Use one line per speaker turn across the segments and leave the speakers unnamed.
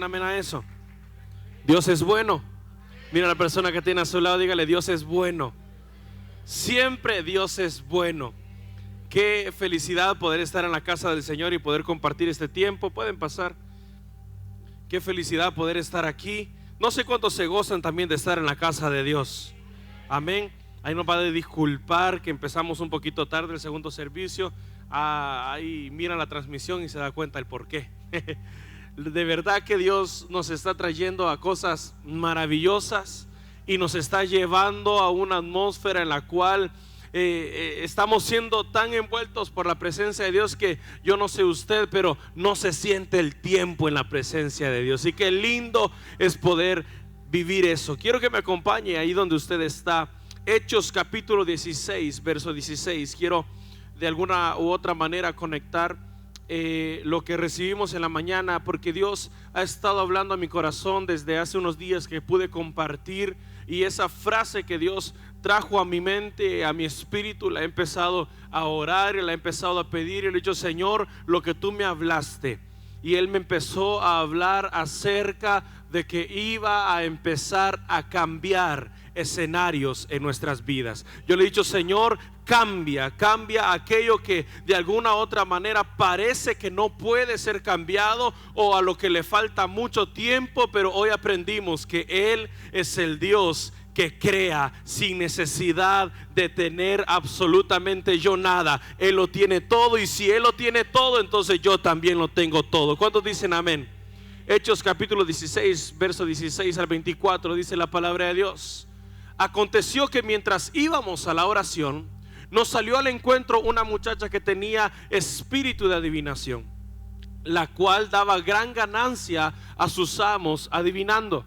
Amén a eso. Dios es bueno. Mira a la persona que tiene a su lado, dígale: Dios es bueno. Siempre Dios es bueno. Qué felicidad poder estar en la casa del Señor y poder compartir este tiempo. Pueden pasar. Qué felicidad poder estar aquí. No sé cuántos se gozan también de estar en la casa de Dios. Amén. Ahí nos va a disculpar que empezamos un poquito tarde el segundo servicio. Ahí mira la transmisión y se da cuenta el por qué. De verdad que Dios nos está trayendo a cosas maravillosas y nos está llevando a una atmósfera en la cual estamos siendo tan envueltos por la presencia de Dios que yo no sé usted, pero no se siente el tiempo en la presencia de Dios. Y qué lindo es poder vivir eso. Quiero que me acompañe ahí donde usted está. Hechos capítulo 16, verso 16. Quiero de alguna u otra manera conectar lo que recibimos en la mañana, porque Dios ha estado hablando a mi corazón desde hace unos días que pude compartir, y esa frase que Dios trajo a mi mente, a mi espíritu, la he empezado a orar y la he empezado a pedir, y le he dicho: Señor, lo que tú me hablaste. Y Él me empezó a hablar acerca de que iba a empezar a cambiar escenarios en nuestras vidas. Yo le he dicho: Señor, cambia aquello que de alguna u otra manera parece que no puede ser cambiado, o a lo que le falta mucho tiempo, pero hoy aprendimos que Él es el Dios que crea sin necesidad de tener absolutamente yo nada. Él lo tiene todo, y si Él lo tiene todo, entonces yo también lo tengo todo. ¿Cuántos dicen amén? Hechos capítulo 16, verso 16 al 24, dice la palabra de Dios: aconteció que mientras íbamos a la oración, nos salió al encuentro una muchacha que tenía espíritu de adivinación, la cual daba gran ganancia a sus amos adivinando.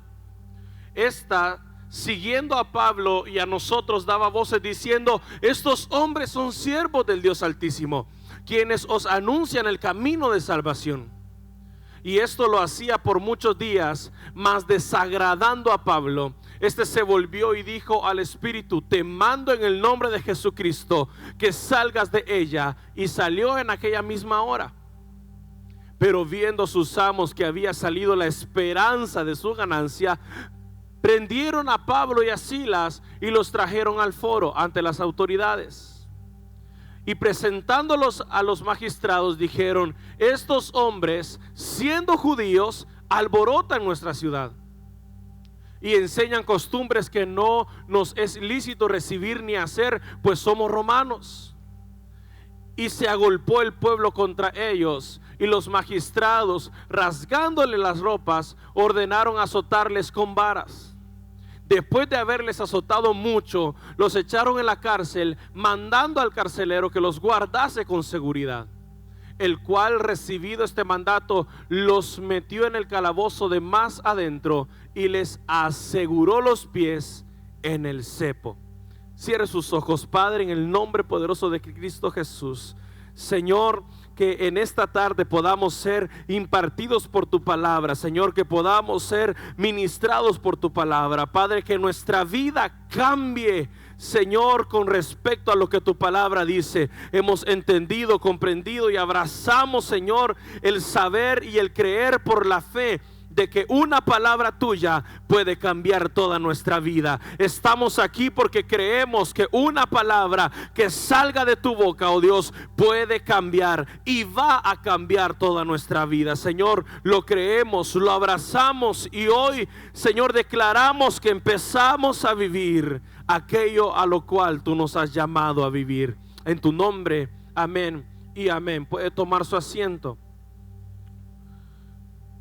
Esta, siguiendo a Pablo y a nosotros, daba voces diciendo: estos hombres son siervos del Dios Altísimo, quienes os anuncian el camino de salvación. Y esto lo hacía por muchos días, mas desagradando a Pablo, este se volvió y dijo al espíritu: te mando en el nombre de Jesucristo que salgas de ella. Y salió en aquella misma hora. Pero viendo sus amos que había salido la esperanza de su ganancia, prendieron a Pablo y a Silas y los trajeron al foro ante las autoridades. Y presentándolos a los magistrados, dijeron: estos hombres, siendo judíos, alborotan nuestra ciudad y enseñan costumbres que no nos es lícito recibir ni hacer, pues somos romanos. Y se agolpó el pueblo contra ellos, y los magistrados, rasgándole las ropas, ordenaron azotarles con varas. Después de haberles azotado mucho, los echaron en la cárcel, mandando al carcelero que los guardase con seguridad, el cual, recibido este mandato, los metió en el calabozo de más adentro y les aseguró los pies en el cepo. Cierre sus ojos, Padre, en el nombre poderoso de Cristo Jesús. Señor, que en esta tarde podamos ser impartidos por tu palabra, Señor, que podamos ser ministrados por tu palabra, Padre, que nuestra vida cambie, Señor, con respecto a lo que tu palabra dice. Hemos entendido, comprendido y abrazamos, Señor, el saber y el creer por la fe de que una palabra tuya puede cambiar toda nuestra vida. Estamos aquí porque creemos que una palabra que salga de tu boca, oh Dios, puede cambiar y va a cambiar toda nuestra vida. Señor, lo creemos, lo abrazamos, y hoy, Señor, declaramos que empezamos a vivir aquello a lo cual tú nos has llamado a vivir. En tu nombre, amén y amén. Puede tomar su asiento.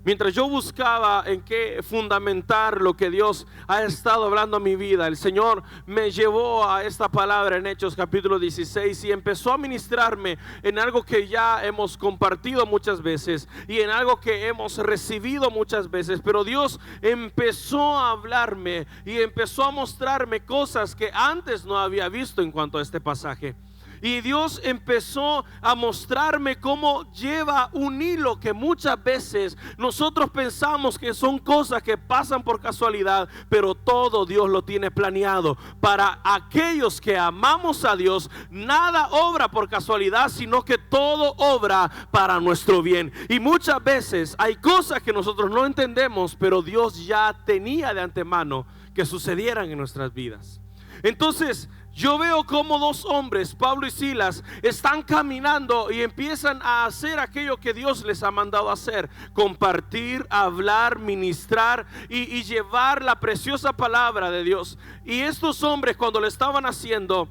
Mientras yo buscaba en qué fundamentar lo que Dios ha estado hablando a mi vida, el Señor me llevó a esta palabra en Hechos capítulo 16 y empezó a ministrarme en algo que ya hemos compartido muchas veces y en algo que hemos recibido muchas veces. Pero Dios empezó a hablarme y empezó a mostrarme cosas que antes no había visto en cuanto a este pasaje. Y Dios empezó a mostrarme cómo lleva un hilo que muchas veces nosotros pensamos que son cosas que pasan por casualidad, pero todo Dios lo tiene planeado. Para aquellos que amamos a Dios, nada obra por casualidad, sino que todo obra para nuestro bien. Y muchas veces hay cosas que nosotros no entendemos, pero Dios ya tenía de antemano que sucedieran en nuestras vidas. Entonces yo veo como dos hombres, Pablo y Silas, están caminando y empiezan a hacer aquello que Dios les ha mandado hacer: compartir, hablar, ministrar y llevar la preciosa palabra de Dios. Y estos hombres, cuando lo estaban haciendo,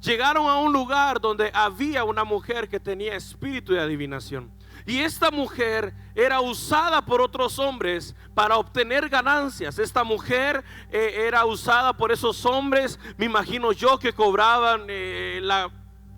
llegaron a un lugar donde había una mujer que tenía espíritu de adivinación. Y esta mujer era usada por otros hombres para obtener ganancias. Esta mujer era usada por esos hombres, me imagino yo, que cobraban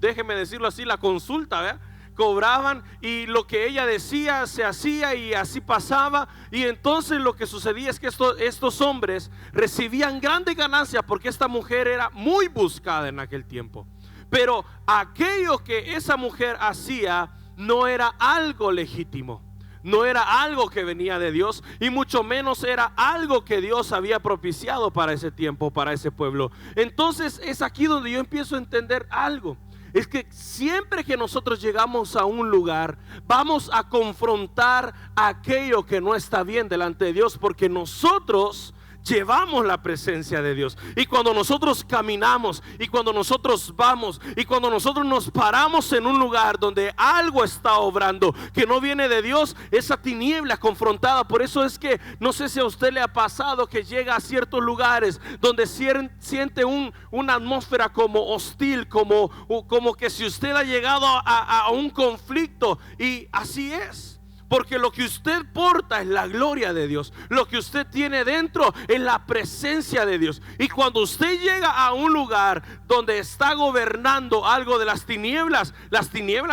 déjeme decirlo así, la consulta, ¿verdad? Cobraban, y lo que ella decía se hacía, y así pasaba. Y entonces lo que sucedía es que estos hombres recibían grandes ganancias, porque esta mujer era muy buscada en aquel tiempo. Pero aquello que esa mujer hacía no era algo legítimo, no era algo que venía de Dios, y mucho menos era algo que Dios había propiciado para ese tiempo, para ese pueblo. Entonces es aquí donde yo empiezo a entender algo: es que siempre que nosotros llegamos a un lugar, vamos a confrontar aquello que no está bien delante de Dios, porque nosotros llevamos la presencia de Dios. Y cuando nosotros caminamos, y cuando nosotros vamos, y cuando nosotros nos paramos en un lugar donde algo está obrando que no viene de Dios, esa tiniebla confrontada. Por eso es que no sé si a usted le ha pasado que llega a ciertos lugares donde siente una atmósfera como hostil, como que si usted ha llegado a un conflicto. Y así es, porque lo que usted porta es la gloria de Dios. Lo que usted tiene dentro es la presencia de Dios. Y cuando usted llega a un lugar donde está gobernando algo de las tinieblas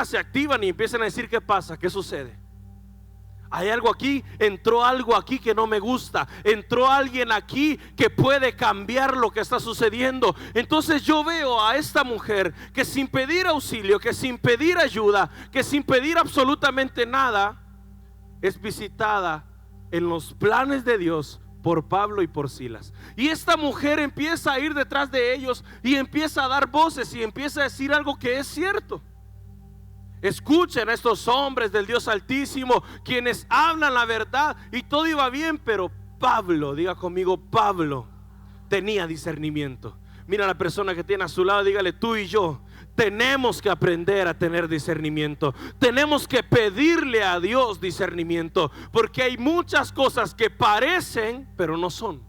se activan y empiezan a decir: ¿qué pasa? ¿Qué sucede? Hay algo aquí, entró algo aquí que no me gusta, entró alguien aquí que puede cambiar lo que está sucediendo. Entonces yo veo a esta mujer que sin pedir auxilio, que sin pedir ayuda, que sin pedir absolutamente nada, es visitada en los planes de Dios por Pablo y por Silas. Y esta mujer empieza a ir detrás de ellos y empieza a dar voces y empieza a decir algo que es cierto. Escuchen a estos hombres del Dios Altísimo, quienes hablan la verdad, y todo iba bien. Pero Pablo, diga conmigo, Pablo tenía discernimiento. Mira a la persona que tiene a su lado, dígale: tú y yo tenemos que aprender a tener discernimiento. Tenemos que pedirle a Dios discernimiento, porque hay muchas cosas que parecen pero no son.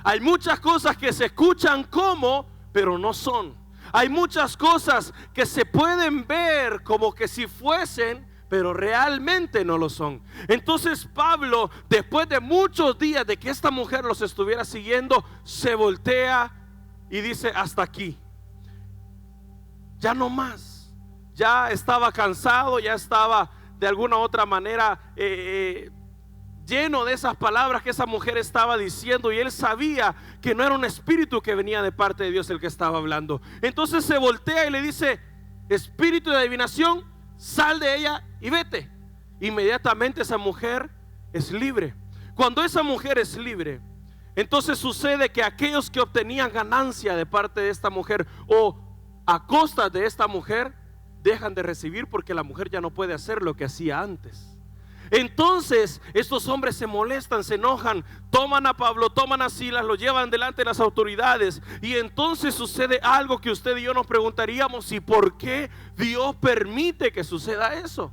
Hay muchas cosas que se escuchan como, pero no son. Hay muchas cosas que se pueden ver como que si fuesen, pero realmente no lo son. Entonces Pablo, después de muchos días de que esta mujer los estuviera siguiendo, se voltea y dice: hasta aquí, ya no más. Ya estaba cansado, ya estaba de alguna u otra manera lleno de esas palabras que esa mujer estaba diciendo, y él sabía que no era un espíritu que venía de parte de Dios el que estaba hablando. Entonces se voltea y le dice: espíritu de adivinación, sal de ella y vete. Inmediatamente esa mujer es libre. Cuando esa mujer es libre, entonces sucede que aquellos que obtenían ganancia de parte de esta mujer o a costa de esta mujer, dejan de recibir, porque la mujer ya no puede hacer lo que hacía antes. Entonces estos hombres se molestan, se enojan, toman a Pablo, toman a Silas, lo llevan delante de las autoridades. Y entonces sucede algo que usted y yo nos preguntaríamos: ¿y por qué Dios permite que suceda eso?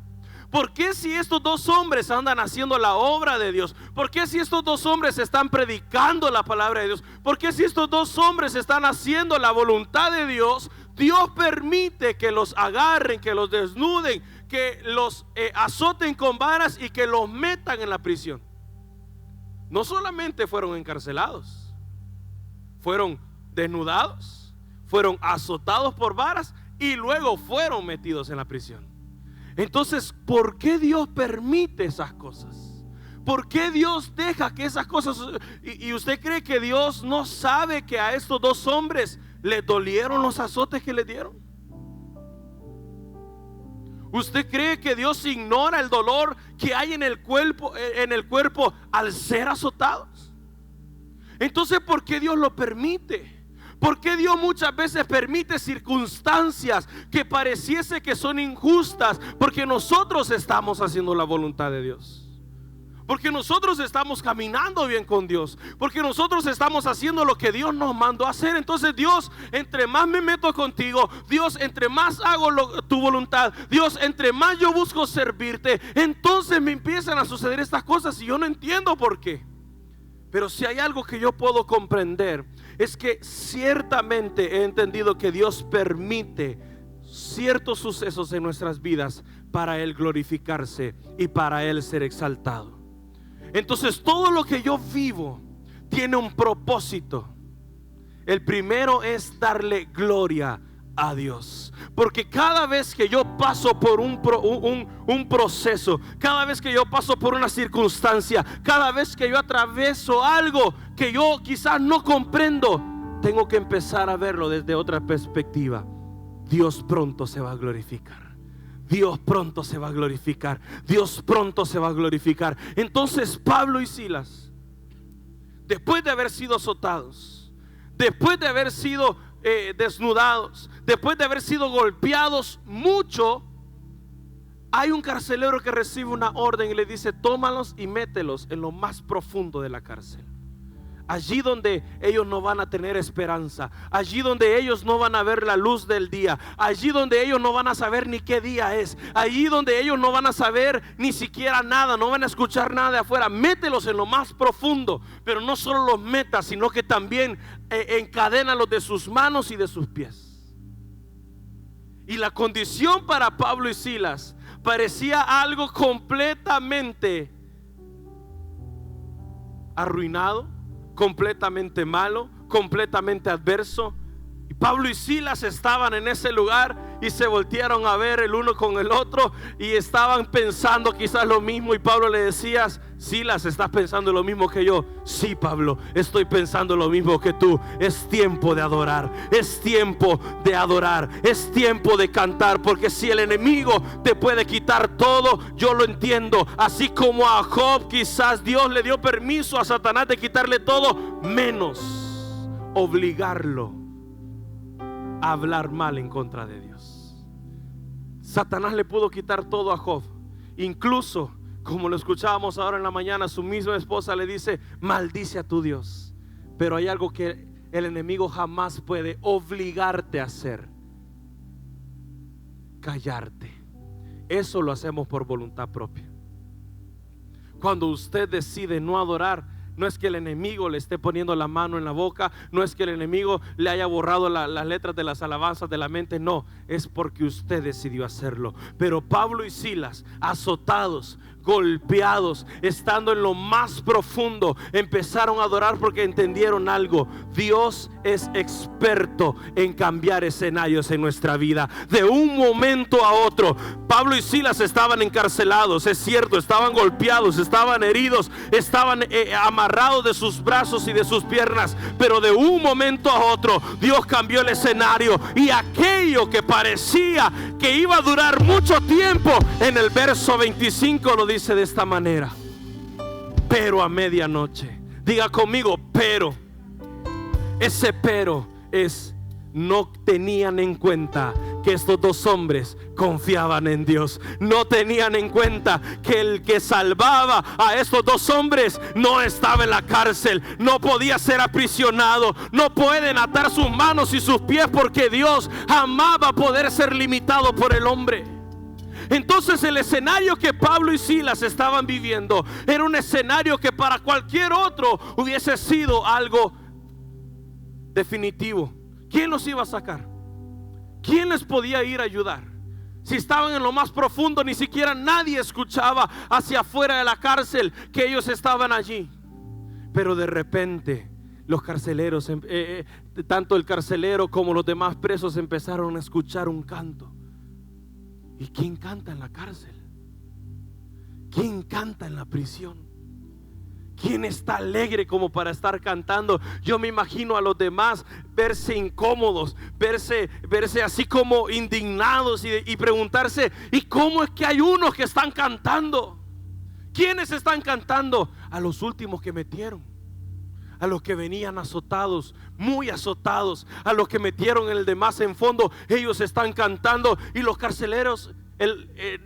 ¿Por qué si estos dos hombres andan haciendo la obra de Dios? ¿Por qué si estos dos hombres están predicando la palabra de Dios? ¿Por qué si estos dos hombres están haciendo la voluntad de Dios, Dios permite que los agarren, que los desnuden, que los azoten con varas y que los metan en la prisión? No solamente fueron encarcelados, fueron desnudados, fueron azotados por varas y luego fueron metidos en la prisión. Entonces, ¿por qué Dios permite esas cosas? ¿Por qué Dios deja que esas cosas? ¿Y usted cree que Dios no sabe que a estos dos hombres les dolieron los azotes que les dieron? ¿Usted cree que Dios ignora el dolor que hay en el cuerpo al ser azotados? Entonces, ¿por qué Dios lo permite? ¿Por qué Dios muchas veces permite circunstancias que pareciese que son injustas? Porque nosotros estamos haciendo la voluntad de Dios. Porque nosotros estamos caminando bien con Dios. Porque nosotros estamos haciendo lo que Dios nos mandó a hacer. Entonces Dios, entre más me meto contigo, Dios, entre más hago tu voluntad, Dios, entre más yo busco servirte, entonces me empiezan a suceder estas cosas y yo no entiendo por qué. Pero si hay algo que yo puedo comprender, es que ciertamente he entendido que Dios permite ciertos sucesos en nuestras vidas para Él glorificarse y para Él ser exaltado. Entonces todo lo que yo vivo tiene un propósito. El primero es darle gloria a Dios, porque cada vez que yo paso por un proceso, cada vez que yo paso por una circunstancia, cada vez que yo atravieso algo que yo quizás no comprendo, tengo que empezar a verlo desde otra perspectiva. Dios pronto se va a glorificar. Dios pronto se va a glorificar. Dios pronto se va a glorificar. Entonces Pablo y Silas, después de haber sido azotados, después de haber sido desnudados, después de haber sido golpeados mucho, hay un carcelero que recibe una orden y le dice: tómalos y mételos en lo más profundo de la cárcel. Allí donde ellos no van a tener esperanza, allí donde ellos no van a ver la luz del día, allí donde ellos no van a saber ni qué día es, allí donde ellos no van a saber ni siquiera nada, no van a escuchar nada de afuera. Mételos en lo más profundo, pero no solo los metas, sino que también encadénalos de sus manos y de sus pies. Y la condición para Pablo y Silas parecía algo completamente arruinado, completamente malo, completamente adverso. Y Pablo y Silas estaban en ese lugar y se voltearon a ver el uno con el otro y estaban pensando quizás lo mismo. Y Pablo le decía: Silas, ¿estás pensando lo mismo que yo? Sí, Pablo, estoy pensando lo mismo que tú. Es tiempo de adorar, es tiempo de adorar, es tiempo de cantar. Porque si el enemigo te puede quitar todo, yo lo entiendo. Así como a Job quizás Dios le dio permiso a Satanás de quitarle todo, menos obligarlo a hablar mal en contra de Dios. Satanás le pudo quitar todo a Job. Incluso, como lo escuchábamos ahora en la mañana, su misma esposa le dice: maldice a tu Dios. Pero hay algo que el enemigo jamás puede obligarte a hacer: callarte. Eso lo hacemos por voluntad propia. Cuando usted decide no adorar, no es que el enemigo le esté poniendo la mano en la boca, no es que el enemigo le haya borrado las letras de las alabanzas de la mente, no, es porque usted decidió hacerlo. Pero Pablo y Silas, azotados, golpeados, estando en lo más profundo, empezaron a adorar porque entendieron algo: Dios es experto en cambiar escenarios en nuestra vida. De un momento a otro, Pablo y Silas estaban encarcelados, es cierto, estaban golpeados, estaban heridos, estaban amarrados de sus brazos y de sus piernas, pero de un momento a otro Dios cambió el escenario, y aquello que parecía que iba a durar mucho tiempo, en el verso 25 lo dice de esta manera: pero a medianoche. Diga conmigo: pero. Ese pero es: no tenían en cuenta que estos dos hombres confiaban en Dios. No tenían en cuenta que el que salvaba a estos dos hombres no estaba en la cárcel, no podía ser aprisionado, no pueden atar sus manos y sus pies, porque Dios jamás va a poder ser limitado por el hombre. Entonces el escenario que Pablo y Silas estaban viviendo era un escenario que para cualquier otro hubiese sido algo definitivo. ¿Quién los iba a sacar? ¿Quién les podía ir a ayudar? Si estaban en lo más profundo, ni siquiera nadie escuchaba hacia afuera de la cárcel que ellos estaban allí. Pero de repente los carceleros, tanto el carcelero como los demás presos, empezaron a escuchar un canto. ¿Y quién canta en la cárcel? ¿Quién canta en la prisión? ¿Quién está alegre como para estar cantando? Yo me imagino a los demás verse incómodos, verse así como indignados y preguntarse: ¿y cómo es que hay unos que están cantando? ¿Quiénes están cantando? A los últimos que metieron, a los que venían azotados, muy azotados, a los que metieron el de más en fondo. Ellos están cantando y los carceleros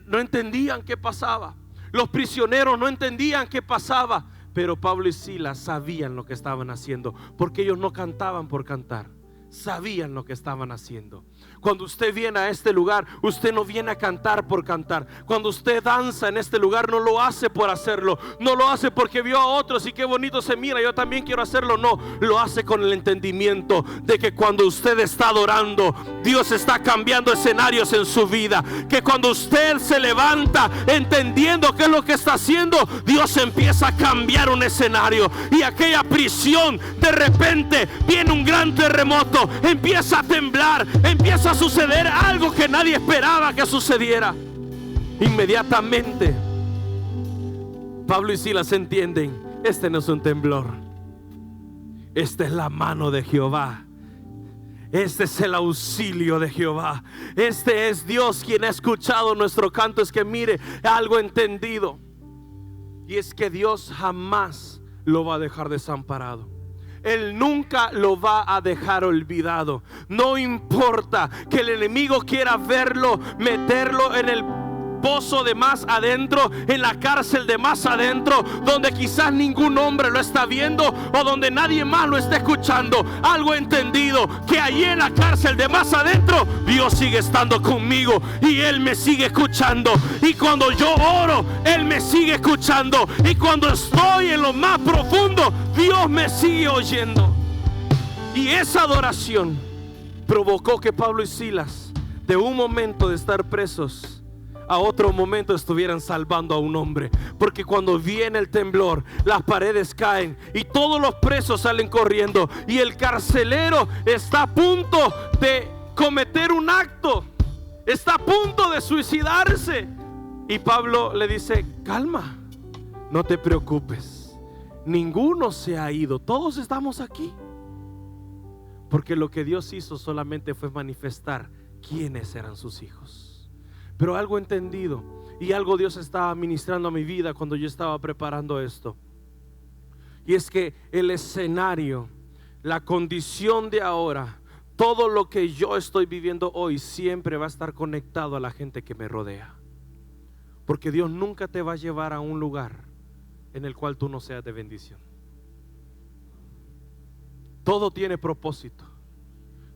no entendían qué pasaba. Los prisioneros no entendían qué pasaba. Pero Pablo y Silas sabían lo que estaban haciendo, porque ellos no cantaban por cantar, sabían lo que estaban haciendo. Cuando usted viene a este lugar, usted no viene a cantar por cantar. Cuando usted danza en este lugar, no lo hace por hacerlo, no lo hace porque vio a otros y qué bonito se mira, yo también quiero hacerlo. No, lo hace con el entendimiento de que cuando usted está adorando, Dios está cambiando escenarios en su vida. Que cuando usted se levanta entendiendo qué es lo que está haciendo, Dios empieza a cambiar un escenario. Y aquella prisión, de repente viene un gran terremoto, empieza a temblar, empieza a suceder algo que nadie esperaba que sucediera. Inmediatamente Pablo y Silas entienden: este no es un temblor, esta es la mano de Jehová, este es el auxilio de Jehová, este es Dios quien ha escuchado nuestro canto. Es que mire, algo entendido, y es que Dios jamás lo va a dejar desamparado. Él nunca lo va a dejar olvidado. No importa que el enemigo quiera verlo, meterlo en el pozo de más adentro, en la cárcel de más adentro, donde quizás ningún hombre lo está viendo o donde nadie más lo está escuchando. Algo entendido, que allí en la cárcel de más adentro, Dios sigue estando conmigo y Él me sigue escuchando. Y cuando yo oro, Él me sigue escuchando. Y cuando estoy en lo más profundo, Dios me sigue oyendo. Y esa adoración provocó que Pablo y Silas, de un momento de estar presos, a otro momento estuvieran salvando a un hombre. Porque cuando viene el temblor, las paredes caen y todos los presos salen corriendo, y el carcelero está a punto de cometer un acto, está a punto de suicidarse. Y Pablo le dice: calma, no te preocupes, ninguno se ha ido, todos estamos aquí. Porque lo que Dios hizo solamente fue manifestar quiénes eran sus hijos. Pero algo entendido, y algo Dios estaba ministrando a mi vida cuando yo estaba preparando esto, y es que el escenario, la condición de ahora, todo lo que yo estoy viviendo hoy, siempre va a estar conectado a la gente que me rodea. Porque Dios nunca te va a llevar a un lugar en el cual tú no seas de bendición. Todo tiene propósito.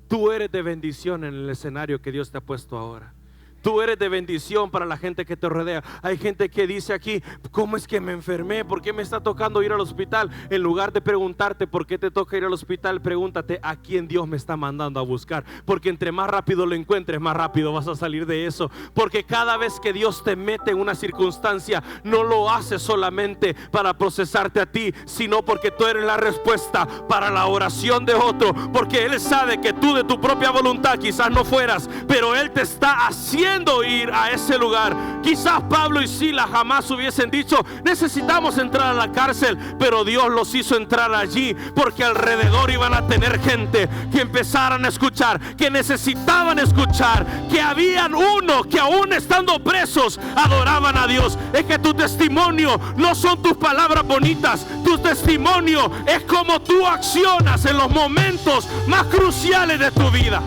Tú eres de bendición en el escenario que Dios te ha puesto ahora. Tú eres de bendición para la gente que te rodea. Hay gente que dice aquí: ¿cómo es que me enfermé? ¿Por qué me está tocando ir al hospital? En lugar de preguntarte por qué te toca ir al hospital, pregúntate a quién Dios me está mandando a buscar. Porque entre más rápido lo encuentres, más rápido vas a salir de eso. Porque cada vez que Dios te mete en una circunstancia, no lo hace solamente para procesarte a ti, sino porque tú eres la respuesta para la oración de otro. Porque Él sabe que tú de tu propia voluntad quizás no fueras, pero Él te está haciendo ir a ese lugar. Quizás Pablo y Silas jamás hubiesen dicho: necesitamos entrar a la cárcel, pero Dios los hizo entrar allí, porque alrededor iban a tener gente que empezaran a escuchar, que necesitaban escuchar, que habían uno que aún estando presos adoraban a Dios. Es que tu testimonio no son tus palabras bonitas, tu testimonio es como tú accionas en los momentos más cruciales de tu vida.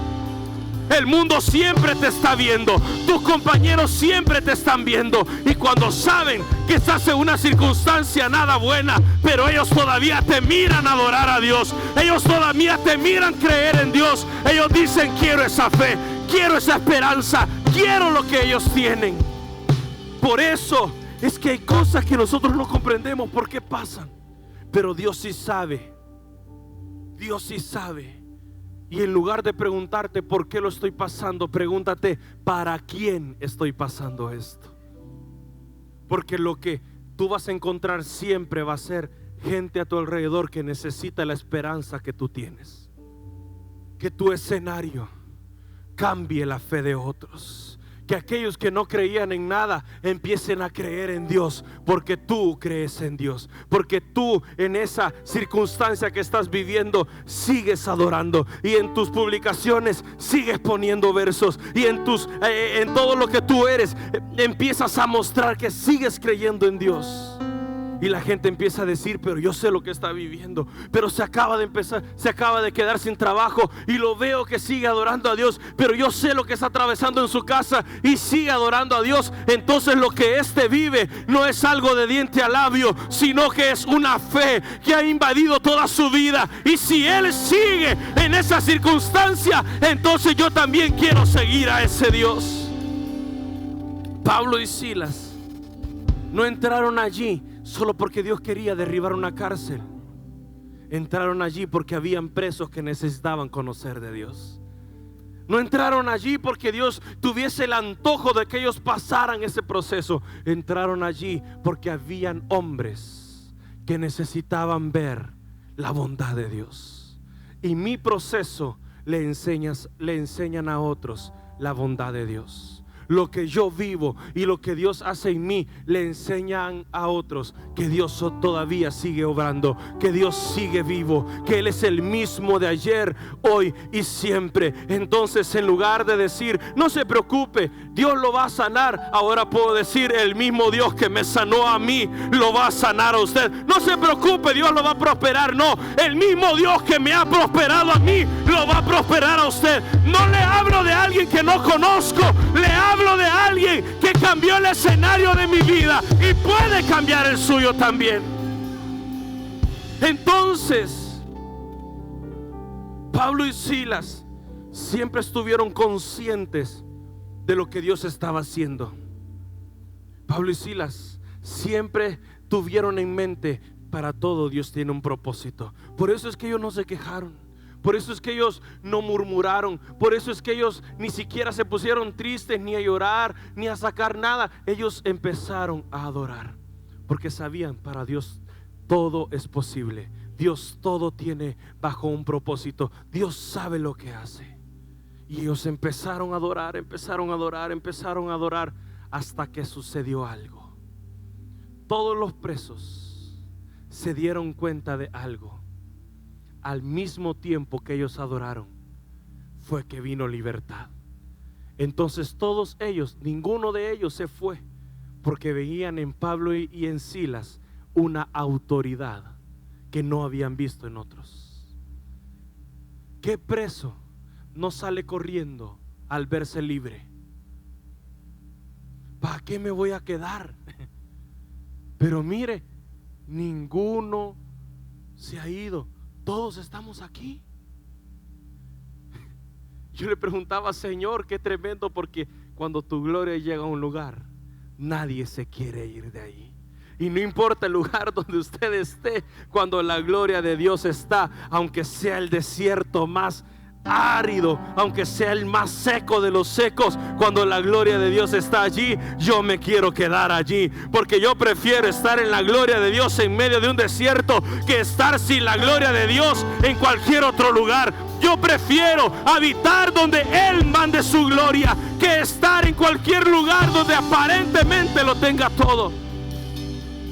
El mundo siempre te está viendo, tus compañeros siempre te están viendo, y cuando saben que estás en una circunstancia nada buena, pero ellos todavía te miran adorar a Dios, ellos todavía te miran creer en Dios, ellos dicen: quiero esa fe, quiero esa esperanza, quiero lo que ellos tienen. Por eso es que hay cosas que nosotros no comprendemos por qué pasan, pero Dios sí sabe. Dios sí sabe. Y en lugar de preguntarte por qué lo estoy pasando, pregúntate: ¿para quién estoy pasando esto? Porque lo que tú vas a encontrar siempre va a ser gente a tu alrededor que necesita la esperanza que tú tienes. Que tu escenario cambie la fe de otros. que aquellos que no creían en nada empiecen a creer en Dios, porque tú crees en Dios, porque tú en esa circunstancia que estás viviendo sigues adorando, y en tus publicaciones sigues poniendo versos, y en todo lo que tú eres empiezas a mostrar que sigues creyendo en Dios. Y la gente empieza a decir: pero yo sé lo que está viviendo, pero se acaba de quedar sin trabajo y lo veo que sigue adorando a Dios, pero yo sé lo que está atravesando en su casa y sigue adorando a Dios. Entonces lo que éste vive no es algo de diente a labio, sino que es una fe que ha invadido toda su vida. Y si él sigue en esa circunstancia, entonces yo también quiero seguir a ese Dios. Pablo y Silas no entraron allí solo porque Dios quería derribar una cárcel. Entraron allí porque habían presos que necesitaban conocer de Dios. No entraron allí porque Dios tuviese el antojo de que ellos pasaran ese proceso. Entraron allí porque habían hombres que necesitaban ver la bondad de Dios. Y mi proceso le enseñan a otros la bondad de Dios. Lo que yo vivo y lo que Dios hace en mí le enseñan a otros que Dios todavía sigue obrando, que Dios sigue vivo, que Él es el mismo de ayer, hoy y siempre. Entonces, en lugar de decir: no se preocupe, Dios lo va a sanar, ahora puedo decir: el mismo Dios que me sanó a mí lo va a sanar a usted. No se preocupe, Dios lo va a prosperar. No, el mismo Dios que me ha prosperado a mí lo va a prosperar a usted. No le hablo de alguien que no conozco, le hablo de alguien que cambió el escenario de mi vida y puede cambiar el suyo también. Entonces, Pablo y Silas siempre estuvieron conscientes de lo que Dios estaba haciendo. Pablo y Silas siempre tuvieron en mente: para todo Dios tiene un propósito. Por eso es que ellos no se quejaron. Por eso es que ellos no murmuraron. Por eso es que ellos ni siquiera se pusieron tristes, ni a llorar, ni a sacar nada. Ellos empezaron a adorar, porque sabían: para Dios todo es posible. Dios todo tiene bajo un propósito. Dios sabe lo que hace. Y ellos empezaron a adorar, empezaron a adorar, empezaron a adorar, hasta que sucedió algo. Todos los presos se dieron cuenta de algo. Al mismo tiempo que ellos adoraron, fue que vino libertad. Entonces todos ellos, ninguno de ellos se fue, porque veían en Pablo y en Silas una autoridad que no habían visto en otros. ¿Qué preso no sale corriendo al verse libre? ¿Para qué me voy a quedar? Pero mire, ninguno se ha ido. Todos estamos aquí. Yo le preguntaba: Señor, qué tremendo, porque cuando tu gloria llega a un lugar, nadie se quiere ir de ahí. Y no importa el lugar donde usted esté, cuando la gloria de Dios está, aunque sea el desierto más árido, aunque sea el más seco de los secos, cuando la gloria de Dios está allí, yo me quiero quedar allí, porque yo prefiero estar en la gloria de Dios en medio de un desierto que estar sin la gloria de Dios en cualquier otro lugar. Yo prefiero habitar donde Él mande su gloria que estar en cualquier lugar donde aparentemente lo tenga todo.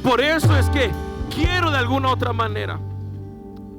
Por eso es que quiero de alguna otra manera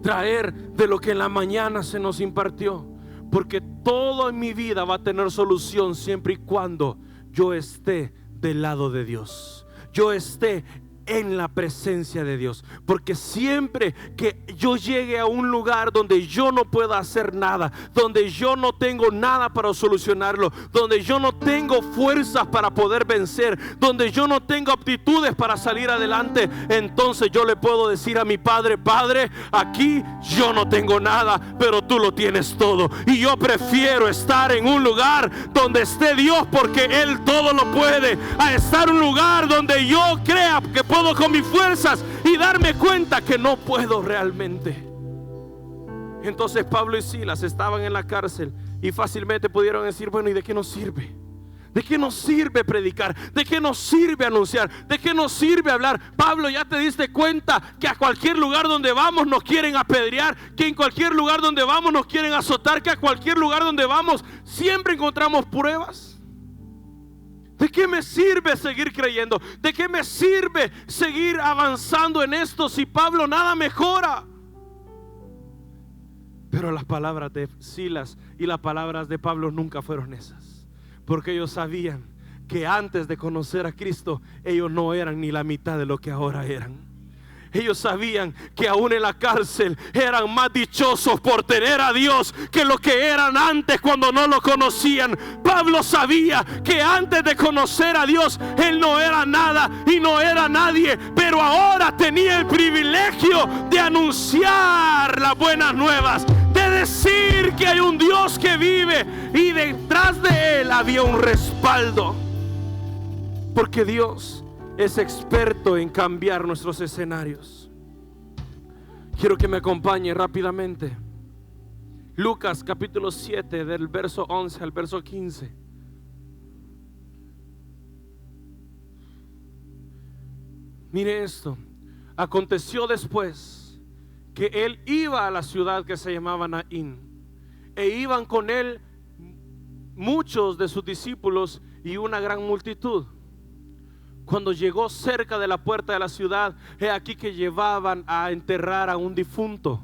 traer de lo que en la mañana se nos impartió, porque todo en mi vida va a tener solución siempre y cuando yo esté del lado de Dios, yo esté en la presencia de Dios. Porque siempre que yo llegue a un lugar donde yo no pueda hacer nada, donde yo no tengo nada para solucionarlo, donde yo no tengo fuerzas para poder vencer, donde yo no tengo aptitudes para salir adelante, entonces yo le puedo decir a mi Padre: Padre, aquí yo no tengo nada, pero tú lo tienes todo. Y yo prefiero estar en un lugar donde esté Dios, porque Él todo lo puede, a estar en un lugar donde yo crea que puedo con mis fuerzas y darme cuenta que no puedo realmente. Entonces Pablo y Silas estaban en la cárcel y fácilmente pudieron decir: bueno, ¿y de qué nos sirve? ¿De qué nos sirve predicar? ¿De qué nos sirve anunciar? ¿De qué nos sirve hablar? Pablo, ¿ya te diste cuenta que a cualquier lugar donde vamos nos quieren apedrear? Que en cualquier lugar donde vamos nos quieren azotar, que a cualquier lugar donde vamos siempre encontramos pruebas. ¿De qué me sirve seguir creyendo? ¿De qué me sirve seguir avanzando en esto si Pablo nada mejora? Pero las palabras de Silas y las palabras de Pablo nunca fueron esas, porque ellos sabían que antes de conocer a Cristo ellos no eran ni la mitad de lo que ahora eran. Ellos sabían que aún en la cárcel eran más dichosos por tener a Dios que lo que eran antes cuando no lo conocían. Pablo sabía que antes de conocer a Dios él no era nada y no era nadie, pero ahora tenía el privilegio de anunciar las buenas nuevas, de decir que hay un Dios que vive, y detrás de él había un respaldo, porque Dios es experto en cambiar nuestros escenarios. Quiero que me acompañe rápidamente. Lucas capítulo 7, del verso 11 al verso 15. Mire esto. Aconteció después que él iba a la ciudad que se llamaba Naín, e iban con él muchos de sus discípulos y una gran multitud. Cuando llegó cerca de la puerta de la ciudad, he aquí que llevaban a enterrar a un difunto,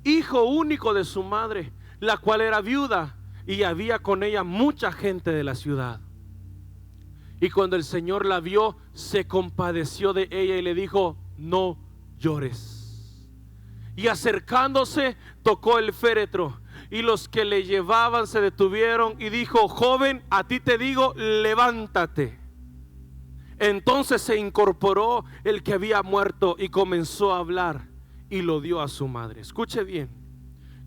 hijo único de su madre, la cual era viuda, y había con ella mucha gente de la ciudad. Y cuando el Señor la vio, se compadeció de ella y le dijo: no llores. Y acercándose, tocó el féretro, y los que le llevaban se detuvieron, y dijo: joven, a ti te digo, levántate. Entonces se incorporó el que había muerto y comenzó a hablar, y lo dio a su madre. Escuche bien,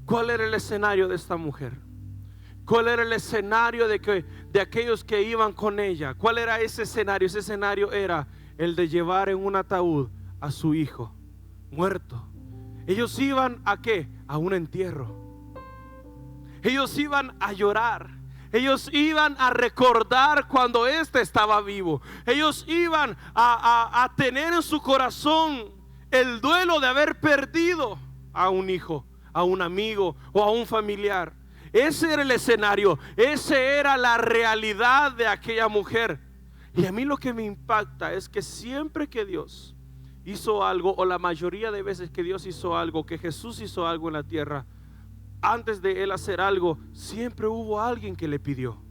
¿cuál era el escenario de esta mujer? ¿Cuál era el escenario de aquellos que iban con ella? ¿Cuál era ese escenario? Ese escenario era el de llevar en un ataúd a su hijo muerto. Ellos iban ¿a qué? A un entierro. Ellos iban a llorar. Ellos iban a recordar cuando éste estaba vivo. Ellos iban a tener en su corazón el duelo de haber perdido a un hijo, a un amigo o a un familiar. Ese era el escenario, esa era la realidad de aquella mujer. Y a mí lo que me impacta es que siempre que Dios hizo algo, o la mayoría de veces que Dios hizo algo, que Jesús hizo algo en la tierra, antes de él hacer algo, siempre hubo alguien que le pidió: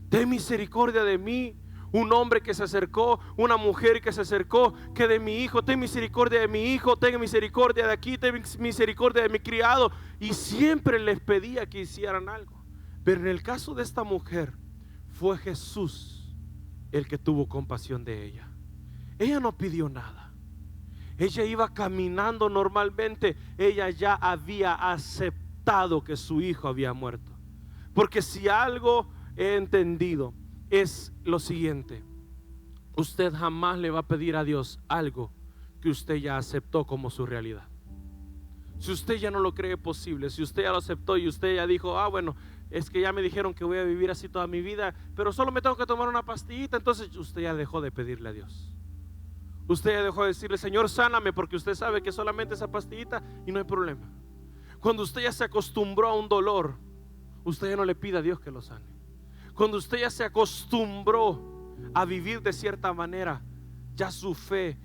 ten misericordia de mí. Un hombre que se acercó, una mujer que se acercó, que de mi hijo, ten misericordia de mi hijo, ten misericordia de aquí, ten misericordia de mi criado. Y siempre les pedía que hicieran algo. Pero en el caso de esta mujer, fue Jesús el que tuvo compasión de ella. Ella no pidió nada. Ella iba caminando normalmente. Ella ya había aceptado que su hijo había muerto. Porque si algo he entendido es lo siguiente: usted jamás le va a pedir a Dios algo que usted ya aceptó como su realidad. Si usted ya no lo cree posible, si usted ya lo aceptó y usted ya dijo: ah, bueno, es que ya me dijeron que voy a vivir así toda mi vida, pero solo me tengo que tomar una pastillita, entonces usted ya dejó de pedirle a Dios. Usted ya dejó de decirle: Señor, sáname, porque usted sabe que solamente esa pastillita y no hay problema. Cuando usted ya se acostumbró a un dolor, usted ya no le pide a Dios que lo sane. Cuando usted ya se acostumbró a vivir de cierta manera, ya su fe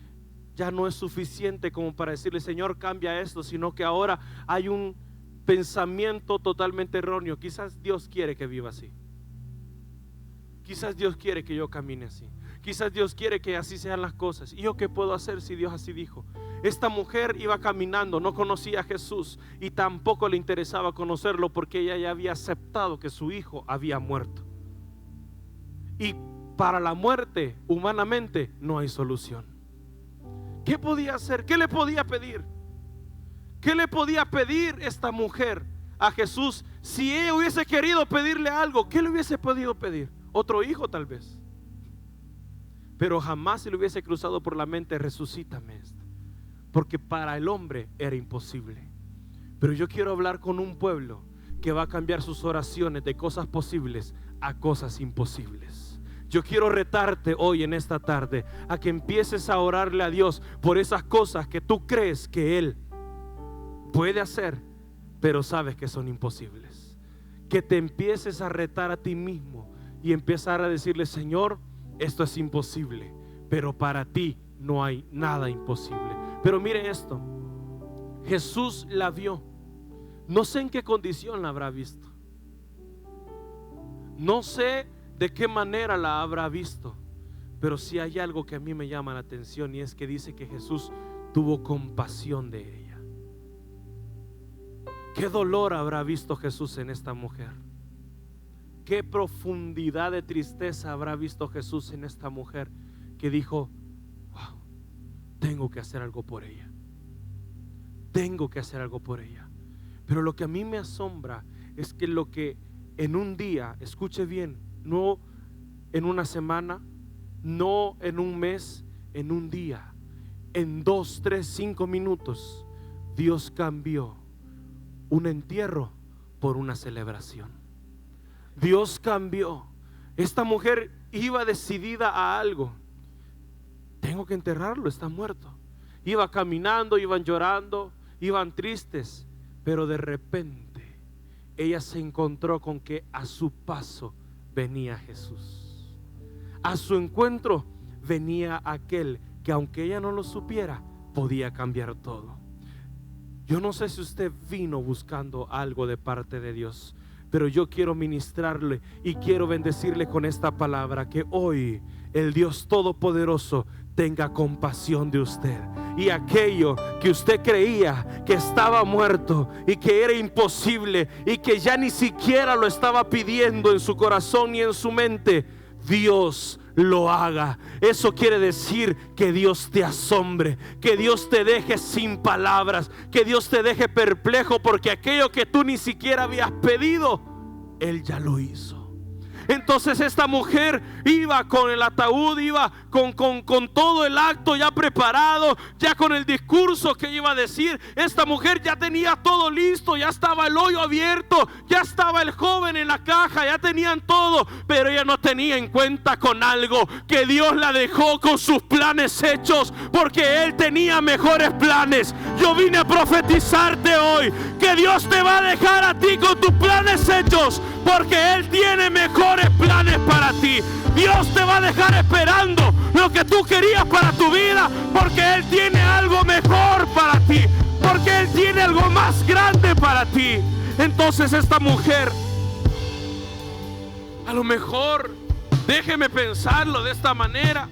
ya no es suficiente como para decirle: Señor, cambia esto, sino que ahora hay un pensamiento totalmente erróneo. Quizás Dios quiere que viva así. Quizás Dios quiere que yo camine así. Quizás Dios quiere que así sean las cosas. ¿Y yo qué puedo hacer si Dios así dijo? Esta mujer iba caminando, no conocía a Jesús y tampoco le interesaba conocerlo, porque ella ya había aceptado que su hijo había muerto. Y para la muerte, humanamente, no hay solución. ¿Qué podía hacer? ¿Qué le podía pedir? ¿Qué le podía pedir esta mujer a Jesús? Si ella hubiese querido pedirle algo, ¿qué le hubiese podido pedir? Otro hijo tal vez. Pero jamás se le hubiese cruzado por la mente: resucítame esto. Porque para el hombre era imposible. Pero yo quiero hablar con un pueblo que va a cambiar sus oraciones de cosas posibles a cosas imposibles. Yo quiero retarte hoy en esta tarde a que empieces a orarle a Dios por esas cosas que tú crees que Él puede hacer, pero sabes que son imposibles. Que te empieces a retar a ti mismo y empezar a decirle: Señor, esto es imposible, pero para ti no hay nada imposible. Pero mire esto, Jesús la vio. No sé en qué condición la habrá visto, no sé de qué manera la habrá visto, pero sí hay algo que a mí me llama la atención, y es que dice que Jesús tuvo compasión de ella. ¿Qué dolor habrá visto Jesús en esta mujer? ¿Qué profundidad de tristeza habrá visto Jesús en esta mujer que dijo: wow, tengo que hacer algo por ella, tengo que hacer algo por ella? Pero lo que a mí me asombra es que lo que en un día, escuche bien, no en una semana, no en un mes, en un día, en 2, 3, 5 minutos, Dios cambió un entierro por una celebración. Dios cambió. Esta mujer iba decidida a algo: tengo que enterrarlo, está muerto. Iba caminando, iban llorando, iban tristes, pero de repente ella se encontró con que a su paso venía Jesús. A su encuentro venía aquel que, aunque ella no lo supiera, podía cambiar todo. Yo no sé si usted vino buscando algo de parte de Dios, pero yo quiero ministrarle y quiero bendecirle con esta palabra: que hoy el Dios Todopoderoso tenga compasión de usted, y aquello que usted creía que estaba muerto y que era imposible y que ya ni siquiera lo estaba pidiendo en su corazón ni en su mente, Dios lo haga. Eso quiere decir que Dios te asombre, que Dios te deje sin palabras, que Dios te deje perplejo, porque aquello que tú ni siquiera habías pedido, Él ya lo hizo. Entonces esta mujer iba con el ataúd, iba con todo el acto ya preparado, ya con el discurso que iba a decir. Esta mujer ya tenía todo listo, ya estaba el hoyo abierto, ya estaba el joven en la caja, ya tenían todo, pero ella no tenía en cuenta con algo: que Dios la dejó con sus planes hechos, porque Él tenía mejores planes. Yo vine a profetizarte hoy que Dios te va a dejar a ti con tus planes hechos, porque Él tiene mejores planes para ti. Dios te va a dejar esperando lo que tú querías para tu vida, porque Él tiene algo mejor para ti, porque Él tiene algo más grande para ti. Entonces esta mujer, a lo mejor, déjeme pensarlo de esta manera: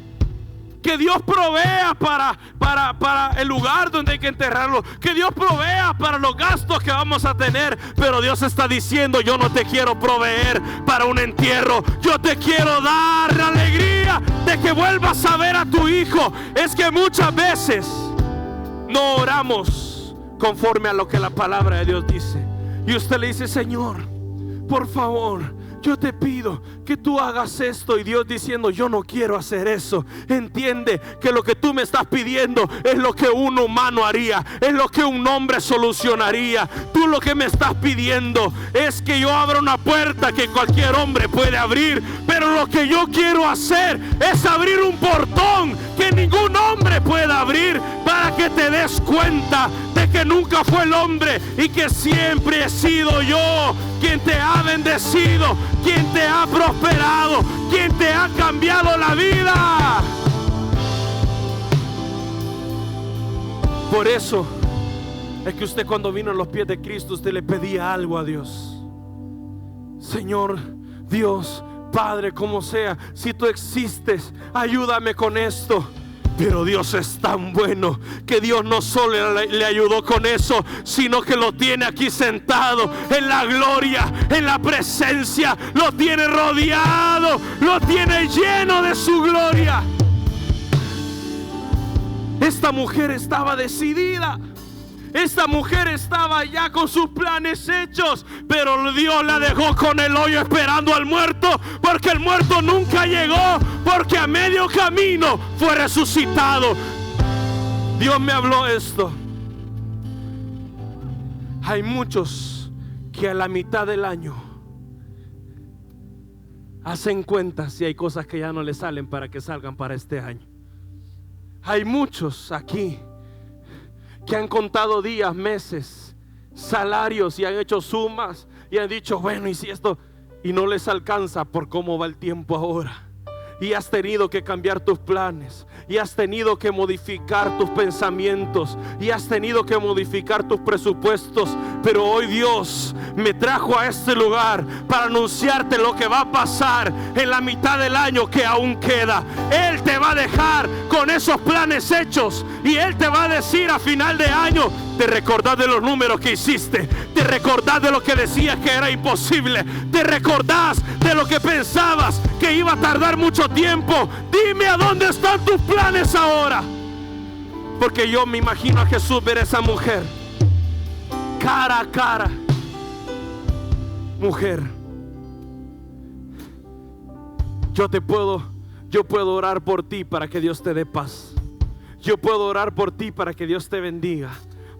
que Dios provea para el lugar donde hay que enterrarlo, que Dios provea para los gastos que vamos a tener. Pero Dios está diciendo: yo no te quiero proveer para un entierro, yo te quiero dar la alegría de que vuelvas a ver a tu hijo. Es que muchas veces no oramos conforme a lo que la palabra de Dios dice, y usted le dice: Señor, por favor, yo te pido que tú hagas esto, y Dios diciendo: yo no quiero hacer eso. Entiende que lo que tú me estás pidiendo es lo que un humano haría, es lo que un hombre solucionaría. Tú lo que me estás pidiendo es que yo abra una puerta que cualquier hombre puede abrir, pero lo que yo quiero hacer es abrir un portón que ningún hombre pueda abrir, para que te des cuenta de que nunca fue el hombre, y que siempre he sido yo quien te ha bendecido, quien te ha prosperado, quien te ha cambiado la vida. Por eso es que usted, cuando vino a los pies de Cristo, usted le pedía algo a Dios: Señor Dios, Padre, como sea, si tú existes, ayúdame con esto. Pero Dios es tan bueno que Dios no solo le ayudó con eso, sino que lo tiene aquí sentado en la gloria, en la presencia. Lo tiene rodeado, lo tiene lleno de su gloria. Esta mujer estaba decidida. Esta mujer estaba ya con sus planes hechos, pero Dios la dejó con el hoyo esperando al muerto, porque el muerto nunca llegó, porque a medio camino fue resucitado. Dios me habló esto: hay muchos que a la mitad del año hacen cuentas si hay cosas que ya no les salen para que salgan para este año. Hay muchos aquí que han contado días, meses, salarios, y han hecho sumas y han dicho: bueno, y si esto, y no les alcanza por cómo va el tiempo ahora. Y has tenido que cambiar tus planes, y has tenido que modificar tus pensamientos, y has tenido que modificar tus presupuestos. Pero hoy Dios me trajo a este lugar para anunciarte lo que va a pasar en la mitad del año que aún queda. Él te va a dejar con esos planes hechos, y Él te va a decir a final de año: te recordás de los números que hiciste, te recordás de lo que decías que era imposible, te recordás de lo que pensabas que iba a tardar mucho tiempo. Dime a dónde están tus planes ahora. Porque yo me imagino a Jesús ver a esa mujer cara a cara. Mujer, yo puedo orar por ti para que Dios te dé paz. Yo puedo orar por ti para que Dios te bendiga.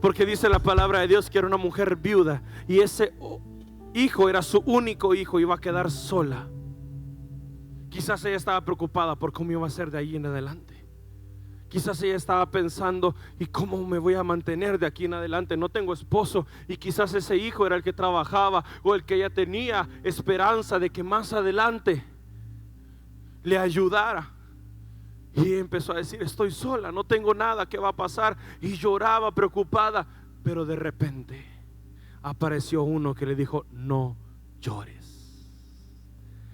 Porque dice la palabra de Dios que era una mujer viuda, y ese hijo era su único hijo, iba a quedar sola. Quizás ella estaba preocupada por cómo iba a ser de ahí en adelante. Quizás ella estaba pensando: ¿y cómo me voy a mantener de aquí en adelante? No tengo esposo. Y quizás ese hijo era el que trabajaba, o el que ella tenía esperanza de que más adelante le ayudara. Y empezó a decir: estoy sola, no tengo nada, ¿qué va a pasar? Y lloraba preocupada. Pero de repente apareció uno que le dijo: no llores.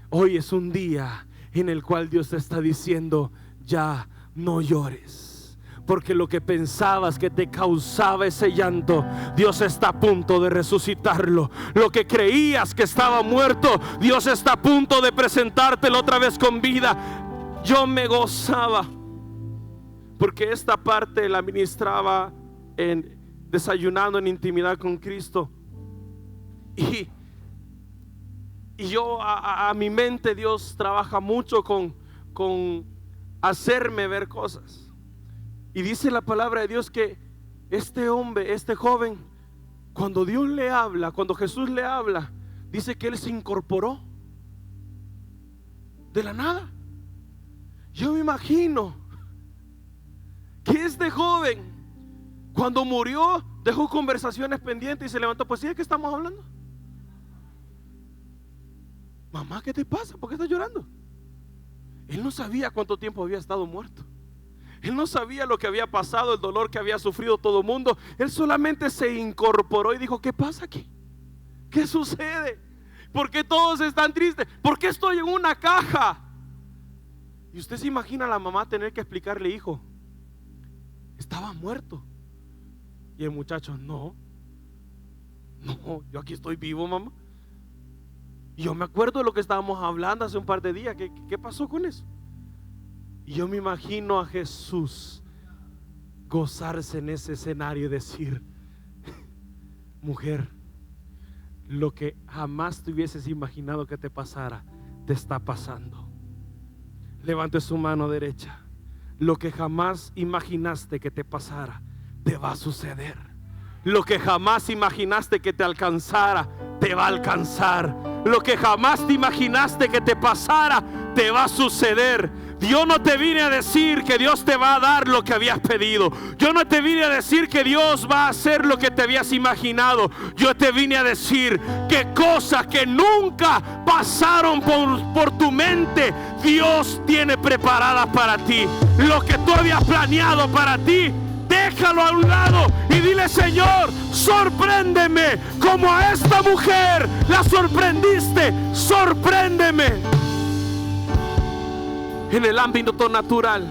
Hoy es un día en el cual Dios te está diciendo: ya no llores. Porque lo que pensabas que te causaba ese llanto, Dios está a punto de resucitarlo. Lo que creías que estaba muerto, Dios está a punto de presentártelo otra vez con vida. Yo me gozaba porque esta parte la ministraba en Desayunando en Intimidad con Cristo. Y yo a mi mente Dios trabaja mucho con hacerme ver cosas. Y dice la palabra de Dios que este hombre, este joven, cuando Dios le habla, cuando Jesús le habla, dice que él se incorporó de la nada. Yo me imagino que este joven, cuando murió, dejó conversaciones pendientes y se levantó. Pues sí, ¿de qué estamos hablando? Mamá, ¿qué te pasa? ¿Por qué estás llorando? Él no sabía cuánto tiempo había estado muerto. Él no sabía lo que había pasado, el dolor que había sufrido todo el mundo. Él solamente se incorporó y dijo: ¿qué pasa aquí? ¿Qué sucede? ¿Por qué todos están tristes? ¿Por qué estoy en una caja? Y usted se imagina a la mamá tener que explicarle: hijo, estaba muerto. Y el muchacho: no, yo aquí estoy vivo, mamá. Y yo me acuerdo de lo que estábamos hablando hace un par de días. ¿Qué pasó con eso? Y yo me imagino a Jesús gozarse en ese escenario y decir: mujer, lo que jamás te hubieses imaginado que te pasara, te está pasando. Levante su mano derecha. Lo que jamás imaginaste que te pasara, te va a suceder. Lo que jamás imaginaste que te alcanzara, te va a alcanzar. Lo que jamás te imaginaste que te pasara, te va a suceder. Yo no te vine a decir que Dios te va a dar lo que habías pedido. Yo no te vine a decir que Dios va a hacer lo que te habías imaginado. Yo te vine a decir que cosas que nunca pasaron por tu mente, Dios tiene preparadas para ti. Lo que tú habías planeado para ti, déjalo a un lado y dile: Señor, sorpréndeme como a esta mujer la sorprendiste. Sorpréndeme. En el ámbito natural,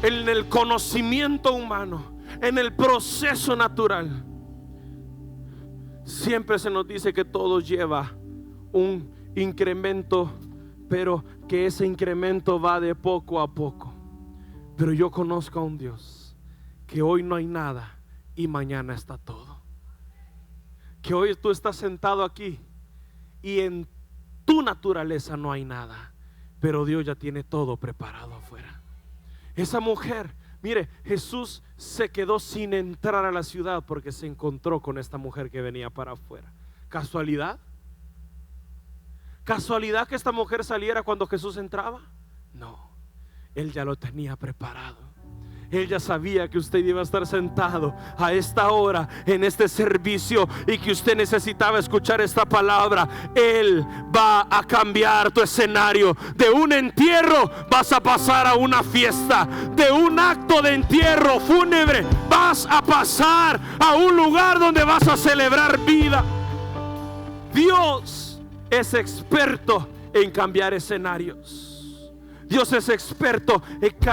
en el conocimiento humano, en el proceso natural, siempre se nos dice que todo lleva un incremento, pero que ese incremento va de poco a poco. Pero yo conozco a un Dios que hoy no hay nada y mañana está todo. Que hoy tú estás sentado aquí y en tu naturaleza no hay nada, pero Dios ya tiene todo preparado afuera. Esa mujer, mire, Jesús se quedó sin entrar a la ciudad porque se encontró con esta mujer que venía para afuera. ¿Casualidad? ¿Casualidad que esta mujer saliera cuando Jesús entraba? No, Él ya lo tenía preparado. Él ya sabía que usted iba a estar sentado a esta hora en este servicio y que usted necesitaba escuchar esta palabra. Él va a cambiar tu escenario. De un entierro vas a pasar a una fiesta. De un acto de entierro fúnebre vas a pasar a un lugar donde vas a celebrar vida. Dios es experto en cambiar escenarios. Dios es experto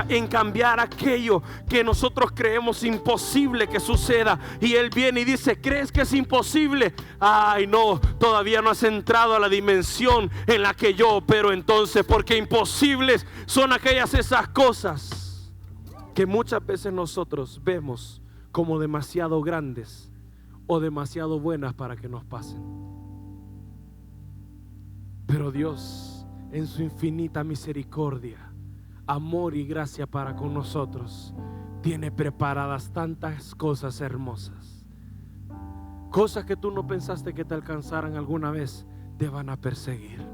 en cambiar aquello que nosotros creemos imposible que suceda. Y Él viene y dice: ¿crees que es imposible? Ay, no, todavía no has entrado a la dimensión en la que yo opero entonces. Porque imposibles son esas cosas que muchas veces nosotros vemos como demasiado grandes o demasiado buenas para que nos pasen. Pero Dios, en su infinita misericordia, amor y gracia para con nosotros, tiene preparadas tantas cosas hermosas. Cosas que tú no pensaste que te alcanzaran alguna vez, te van a perseguir.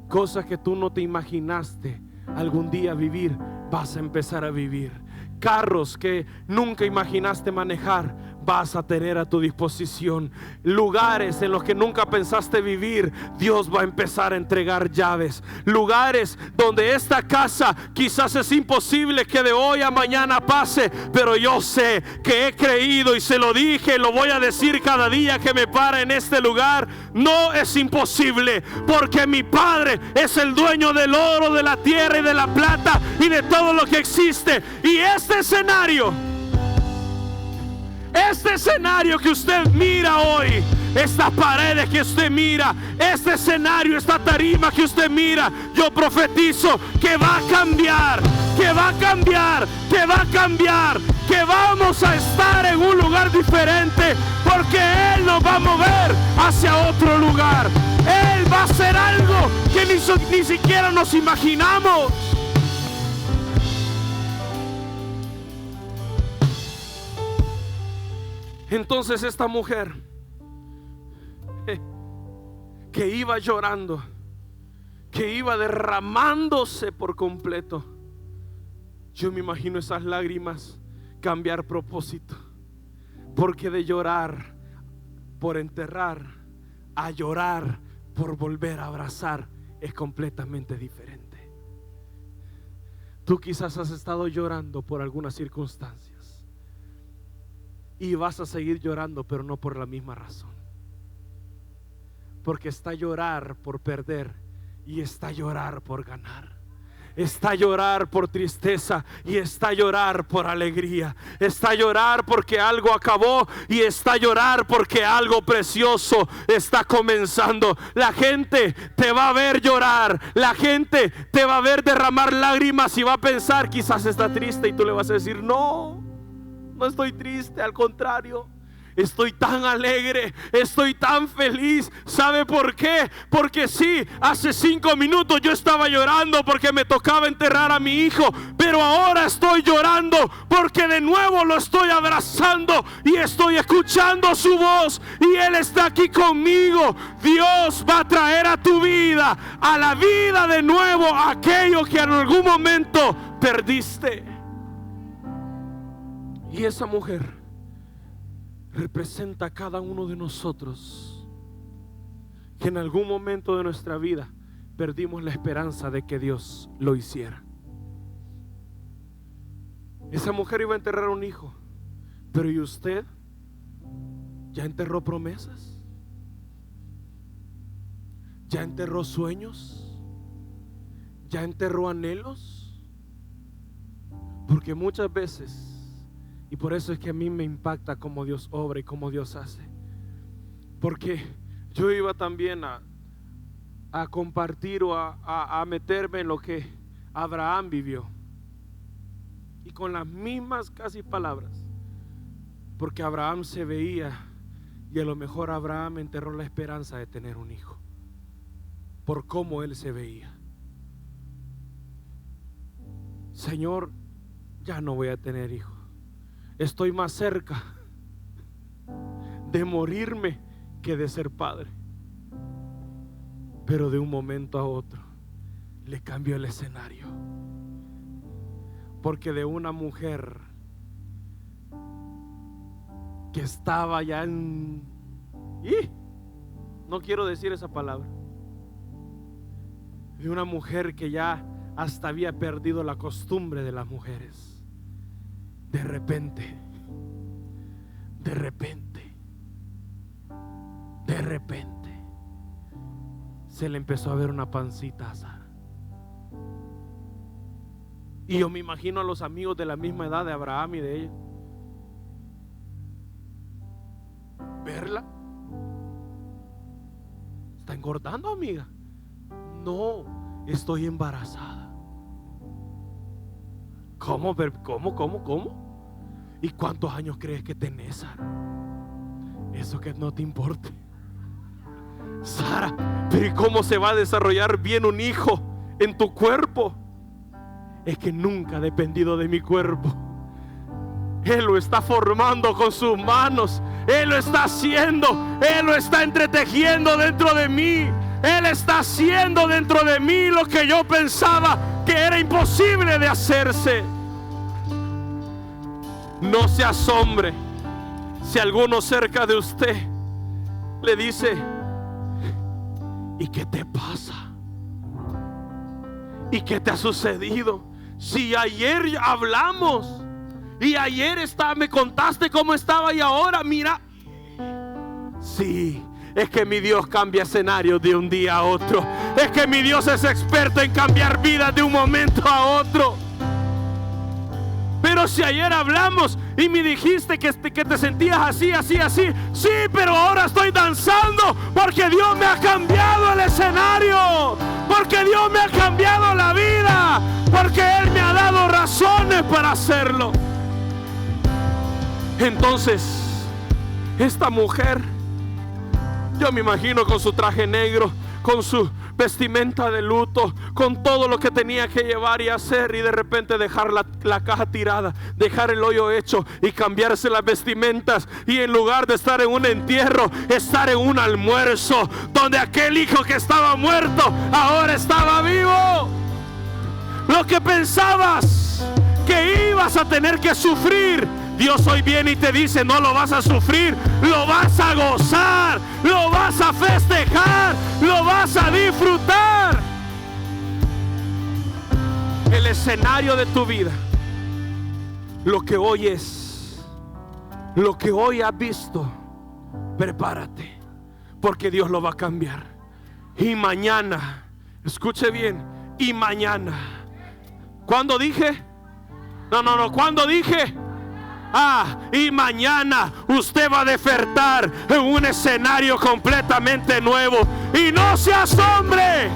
Cosas que tú no te imaginaste algún día vivir, vas a empezar a vivir. Carros que nunca imaginaste manejar, vas a tener a tu disposición. Lugares en los que nunca pensaste vivir, Dios va a empezar a entregar llaves. Lugares donde esta casa quizás es imposible que de hoy a mañana pase, pero yo sé que he creído y se lo dije, lo voy a decir cada día que me para en este lugar: no es imposible, porque mi Padre es el dueño del oro, de la tierra y de la plata y de todo lo que existe. Y este escenario que usted mira hoy, estas paredes que usted mira, este escenario, esta tarima que usted mira, yo profetizo que va a cambiar, que va a cambiar, que va a cambiar, que vamos a estar en un lugar diferente, porque Él nos va a mover hacia otro lugar. Él va a hacer algo que ni siquiera nos imaginamos. Entonces esta mujer que iba llorando, que iba derramándose por completo, yo me imagino esas lágrimas cambiar propósito, porque de llorar por enterrar a llorar por volver a abrazar es completamente diferente. Tú quizás has estado llorando por algunas circunstancias y vas a seguir llorando, pero no por la misma razón. Porque está llorar por perder y está llorar por ganar. Está llorar por tristeza y está llorar por alegría. Está llorar porque algo acabó y está llorar porque algo precioso está comenzando. La gente te va a ver llorar, la gente te va a ver derramar lágrimas y va a pensar: quizás está triste, y tú le vas a decir: no, no estoy triste, al contrario, estoy tan alegre, estoy tan feliz. ¿Sabe por qué? Porque sí, hace 5 minutos yo estaba llorando porque me tocaba enterrar a mi hijo, pero ahora estoy llorando porque de nuevo lo estoy abrazando y estoy escuchando su voz y Él está aquí conmigo. Dios va a traer a tu vida, a la vida de nuevo, aquello que en algún momento perdiste. Y esa mujer representa a cada uno de nosotros que en algún momento de nuestra vida perdimos la esperanza de que Dios lo hiciera. Esa mujer iba a enterrar a un hijo, pero ¿y usted? ¿Ya enterró promesas? ¿Ya enterró sueños? ¿Ya enterró anhelos? Porque muchas veces, y por eso es que a mí me impacta cómo Dios obra y cómo Dios hace, porque yo iba también a compartir o a meterme en lo que Abraham vivió, y con las mismas casi palabras, porque Abraham se veía, y a lo mejor Abraham enterró la esperanza de tener un hijo por cómo él se veía. Señor, ya no voy a tener hijo, estoy más cerca de morirme que de ser padre. Pero de un momento a otro le cambió el escenario. Porque de una mujer que estaba ya en... no quiero decir esa palabra. De una mujer que ya hasta había perdido la costumbre de las mujeres. De repente se le empezó a ver una pancita a Sara. Y yo me imagino a los amigos de la misma edad de Abraham y de ella verla. ¿Está engordando, amiga? No, estoy embarazada. ¿Cómo? ¿Y cuántos años crees que tenés, Sara? Eso que no te importe. Sara, pero ¿y cómo se va a desarrollar bien un hijo en tu cuerpo? Es que nunca ha dependido de mi cuerpo. Él lo está formando con sus manos. Él lo está haciendo. Él lo está entretejiendo dentro de mí. Él está haciendo dentro de mí lo que yo pensaba que era imposible de hacerse. No se asombre si alguno cerca de usted le dice: ¿y qué te pasa? ¿Y qué te ha sucedido? Si ayer hablamos y ayer me contaste cómo estaba y ahora mira. Sí, es que mi Dios cambia escenarios de un día a otro. Es que mi Dios es experto en cambiar vidas de un momento a otro. Pero si ayer hablamos y me dijiste que te sentías así. Sí, pero ahora estoy danzando porque Dios me ha cambiado el escenario. Porque Dios me ha cambiado la vida. Porque Él me ha dado razones para hacerlo. Entonces, esta mujer, yo me imagino con su traje negro, con su vestimenta de luto, con todo lo que tenía que llevar y hacer, y de repente dejar la caja tirada, dejar el hoyo hecho y cambiarse las vestimentas, y en lugar de estar en un entierro, estar en un almuerzo donde aquel hijo que estaba muerto ahora estaba vivo. Lo que pensabas que ibas a tener que sufrir, Dios hoy viene y te dice: no lo vas a sufrir, lo vas a gozar, lo vas a festejar, lo vas a disfrutar. El escenario de tu vida, lo que hoy es, lo que hoy has visto, prepárate, porque Dios lo va a cambiar. Y mañana, escuche bien, y mañana. ¿Cuándo dije? No, ¿cuándo dije? Y mañana usted va a despertar en un escenario completamente nuevo. Y no se asombre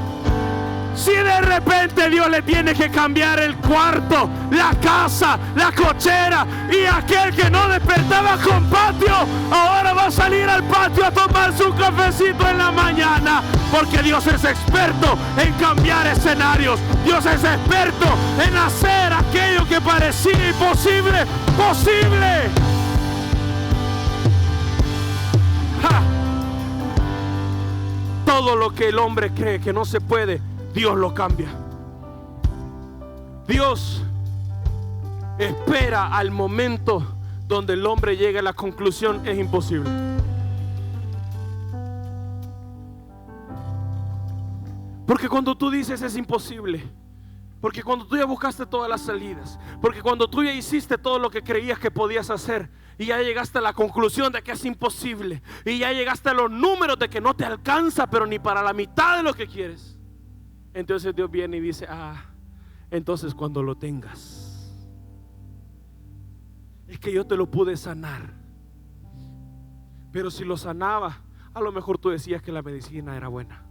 si de repente Dios le tiene que cambiar el cuarto, la casa, la cochera, y aquel que no despertaba con patio ahora va a salir al patio a tomarse un cafecito en la mañana. Porque Dios es experto en cambiar escenarios. Dios es experto en hacer aquello que parecía imposible, posible. Todo lo que el hombre cree que no se puede, Dios lo cambia. Dios espera al momento donde el hombre llega a la conclusión: es imposible. Porque cuando tú dices es imposible, porque cuando tú ya buscaste todas las salidas, porque cuando tú ya hiciste todo lo que creías que podías hacer y ya llegaste a la conclusión de que es imposible, y ya llegaste a los números de que no te alcanza pero ni para la mitad de lo que quieres, entonces Dios viene y dice: entonces cuando lo tengas, es que yo te lo pude sanar. Pero si lo sanaba, a lo mejor tú decías que la medicina era buena.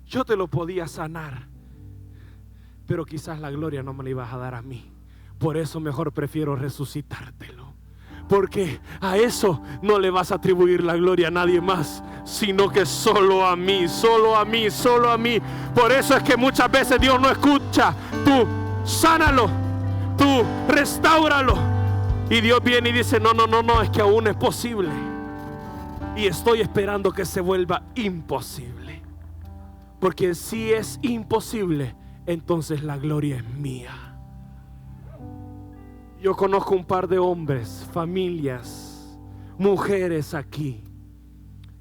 Yo te lo podía sanar, pero quizás la gloria no me la ibas a dar a mí. Por eso mejor prefiero resucitártelo, porque a eso no le vas a atribuir la gloria a nadie más, sino que solo a mí, solo a mí, solo a mí. Por eso es que muchas veces Dios no escucha. Tú sánalo, tú restáuralo, y Dios viene y dice: no, es que aún es posible, y estoy esperando que se vuelva imposible. Porque si es imposible, entonces la gloria es mía. Yo conozco un par de hombres, familias, mujeres aquí,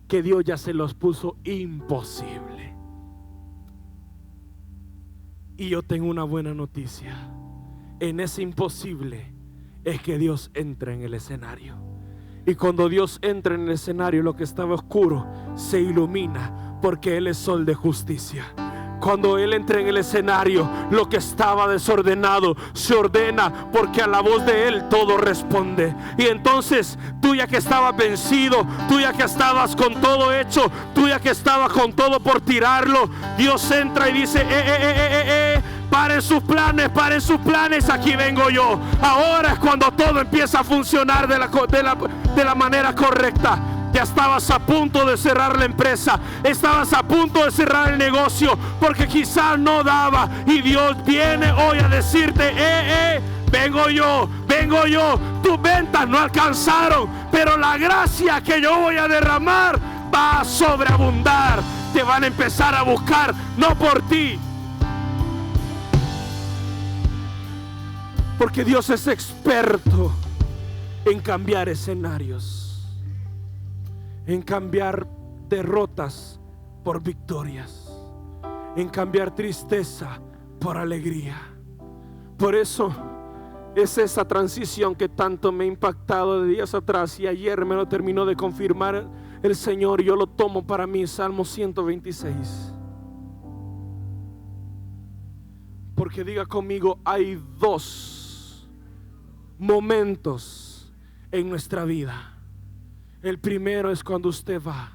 que Dios ya se los puso imposible. Y yo tengo una buena noticia. En ese imposible es que Dios entra en el escenario. Y cuando Dios entra en el escenario, lo que estaba oscuro se ilumina, porque Él es sol de justicia. Cuando Él entra en el escenario, lo que estaba desordenado se ordena, porque a la voz de Él todo responde. Y entonces tú, ya que estabas vencido, tú ya que estabas con todo hecho, tú ya que estabas con todo por tirarlo, Dios entra y dice: paren sus planes, aquí vengo yo. Ahora es cuando todo empieza a funcionar de la manera correcta. Ya estabas a punto de cerrar la empresa, estabas a punto de cerrar el negocio, porque quizás no daba, y Dios viene hoy a decirte: vengo yo. Tus ventas no alcanzaron, pero la gracia que yo voy a derramar va a sobreabundar. Te van a empezar a buscar, no por ti, porque Dios es experto en cambiar escenarios, en cambiar derrotas por victorias, en cambiar tristeza por alegría. Por eso es esa transición que tanto me ha impactado de días atrás, y ayer me lo terminó de confirmar el Señor. Yo lo tomo para mí, Salmo 126. Porque diga conmigo: hay dos momentos en nuestra vida. El primero es cuando usted va.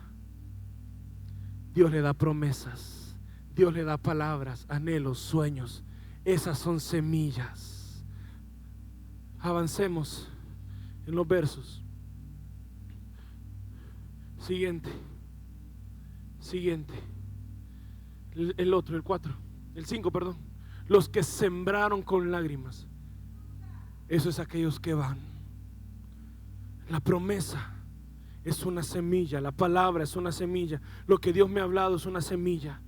Dios le da promesas, Dios le da palabras, anhelos, sueños. Esas son semillas. Avancemos en los versos. Siguiente. El otro, el 4, el 5, perdón. Los que sembraron con lágrimas. Eso es aquellos que van. La promesa es una semilla, la palabra es una semilla, lo que Dios me ha hablado es una semilla.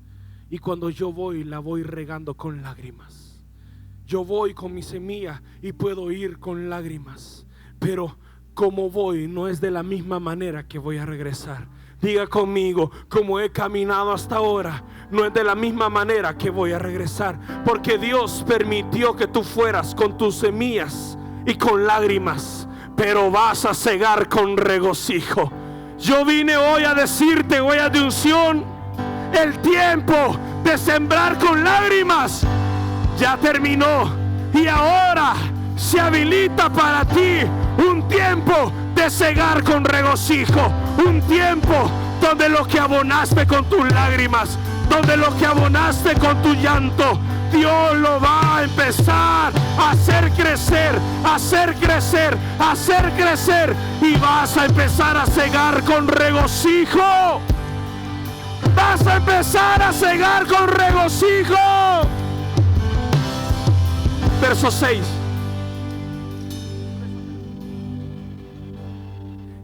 Y cuando yo voy, la voy regando con lágrimas. Yo voy con mi semilla y puedo ir con lágrimas, pero como voy no es de la misma manera que voy a regresar. Diga conmigo: como he caminado hasta ahora, no es de la misma manera que voy a regresar, porque Dios permitió que tú fueras con tus semillas y con lágrimas, pero vas a cegar con regocijo. Yo vine hoy a decirte, huellas de unción: el tiempo de sembrar con lágrimas ya terminó, y ahora se habilita para ti un tiempo de cegar con regocijo. Un tiempo donde lo que abonaste con tus lágrimas, donde lo que abonaste con tu llanto, Dios lo va a empezar a hacer crecer, y vas a empezar a cegar con regocijo. Vas a empezar a cegar con regocijo. Verso 6.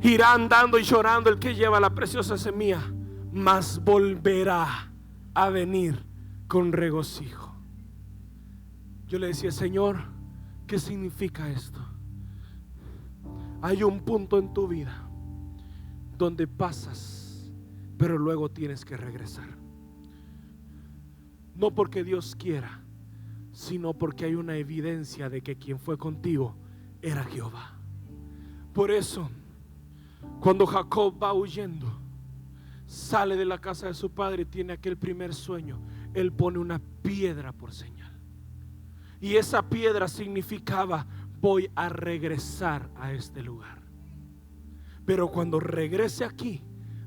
Irá andando y llorando el que lleva la preciosa semilla, mas volverá a venir con regocijo. Yo le decía: Señor, ¿qué significa esto? Hay un punto en tu vida donde pasas, pero luego tienes que regresar. No porque Dios quiera, sino porque hay una evidencia de que quien fue contigo era Jehová. Por eso, cuando Jacob va huyendo, sale de la casa de su padre, tiene aquel primer sueño, él pone una piedra por señal. Y esa piedra significaba: voy a regresar a este lugar. Pero cuando regrese aquí,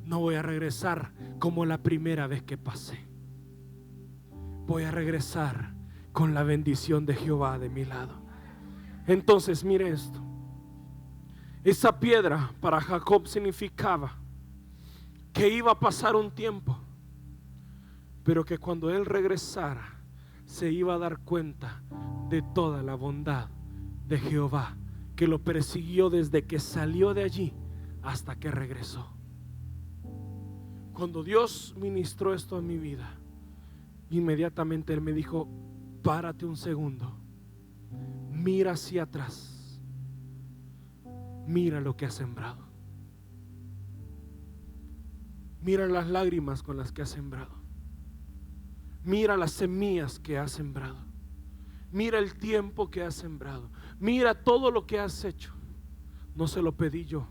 no voy a regresar como la primera vez que pasé. Voy a regresar con la bendición de Jehová de mi lado. Entonces, mire esto. Esa piedra para Jacob significaba que iba a pasar un tiempo, pero que cuando él regresara se iba a dar cuenta de toda la bondad de Jehová, que lo persiguió desde que salió de allí hasta que regresó. Cuando Dios ministró esto en mi vida, inmediatamente Él me dijo: párate un segundo, mira hacia atrás, mira lo que has sembrado, mira las lágrimas con las que has sembrado, mira las semillas que has sembrado, mira el tiempo que has sembrado, mira todo lo que has hecho. No se lo pedí yo.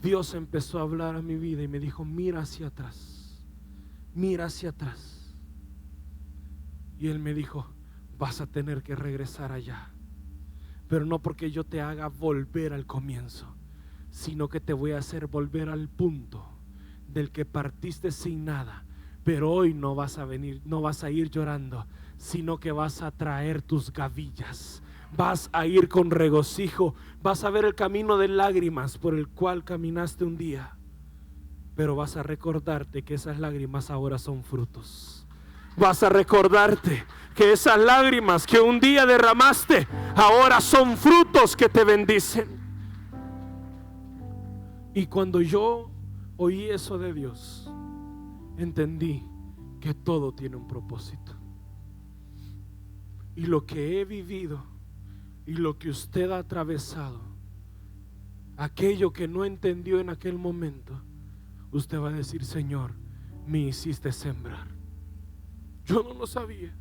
Dios empezó a hablar a mi vida y me dijo: mira hacia atrás, mira hacia atrás. Y Él me dijo: vas a tener que regresar allá, pero no porque yo te haga volver al comienzo, sino que te voy a hacer volver al punto del que partiste sin nada. Pero hoy no vas a venir, no vas a ir llorando, sino que vas a traer tus gavillas. Vas a ir con regocijo, vas a ver el camino de lágrimas por el cual caminaste un día, pero vas a recordarte que esas lágrimas ahora son frutos. Vas a recordarte que esas lágrimas que un día derramaste ahora son frutos que te bendicen. Y cuando yo oí eso de Dios, entendí que todo tiene un propósito. Y lo que he vivido y lo que usted ha atravesado, aquello que no entendió en aquel momento, usted va a decir: Señor, me hiciste sembrar. Yo no lo sabía,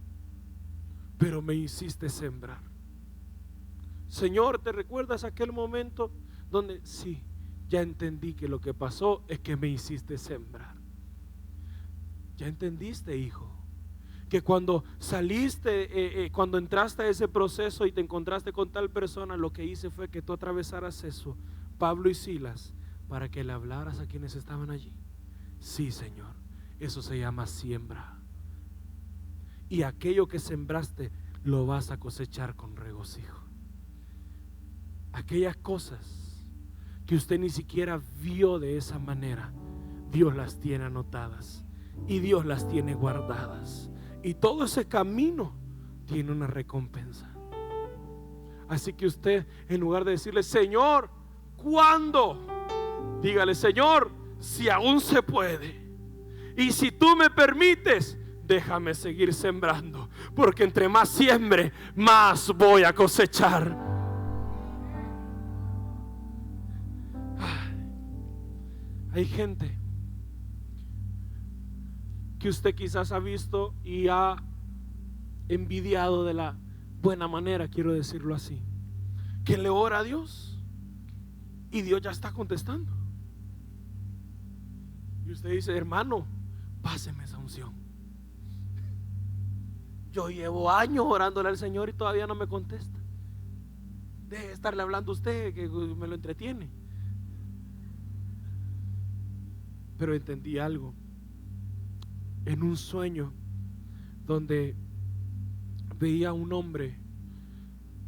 pero me hiciste sembrar. Señor, ¿te recuerdas aquel momento donde sí, ya entendí que lo que pasó es que me hiciste sembrar? Ya entendiste, hijo, que cuando saliste, cuando entraste a ese proceso y te encontraste con tal persona, lo que hice fue que tú atravesaras eso, Pablo y Silas, para que le hablaras a quienes estaban allí. Sí, Señor, eso se llama siembra. Y aquello que sembraste lo vas a cosechar con regocijo. Aquellas cosas que usted ni siquiera vio de esa manera, Dios las tiene anotadas y Dios las tiene guardadas. Y todo ese camino tiene una recompensa. Así que usted, en lugar de decirle: Señor, ¿cuándo? Dígale: Señor, si aún se puede, y si tú me permites, déjame seguir sembrando, porque entre más siembre, más voy a cosechar. Hay gente que usted quizás ha visto y ha envidiado de la buena manera, quiero decirlo así, que le ora a Dios y Dios ya está contestando. Y usted dice: hermano, páseme esa unción. Yo llevo años orándole al Señor y todavía no me contesta. Deje de estarle hablando a usted, que me lo entretiene. Pero entendí algo en un sueño donde veía a un hombre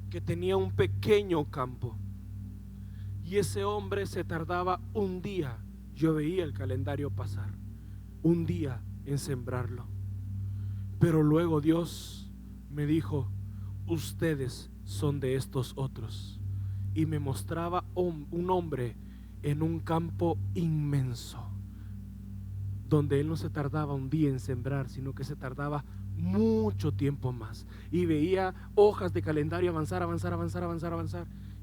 que tenía un pequeño campo, y ese hombre se tardaba un día, yo veía el calendario pasar, un día en sembrarlo. Pero luego Dios me dijo: ustedes son de estos otros. Y me mostraba un hombre en un campo inmenso, donde él no se tardaba un día en sembrar, sino que se tardaba mucho tiempo más. Y veía hojas de calendario avanzar.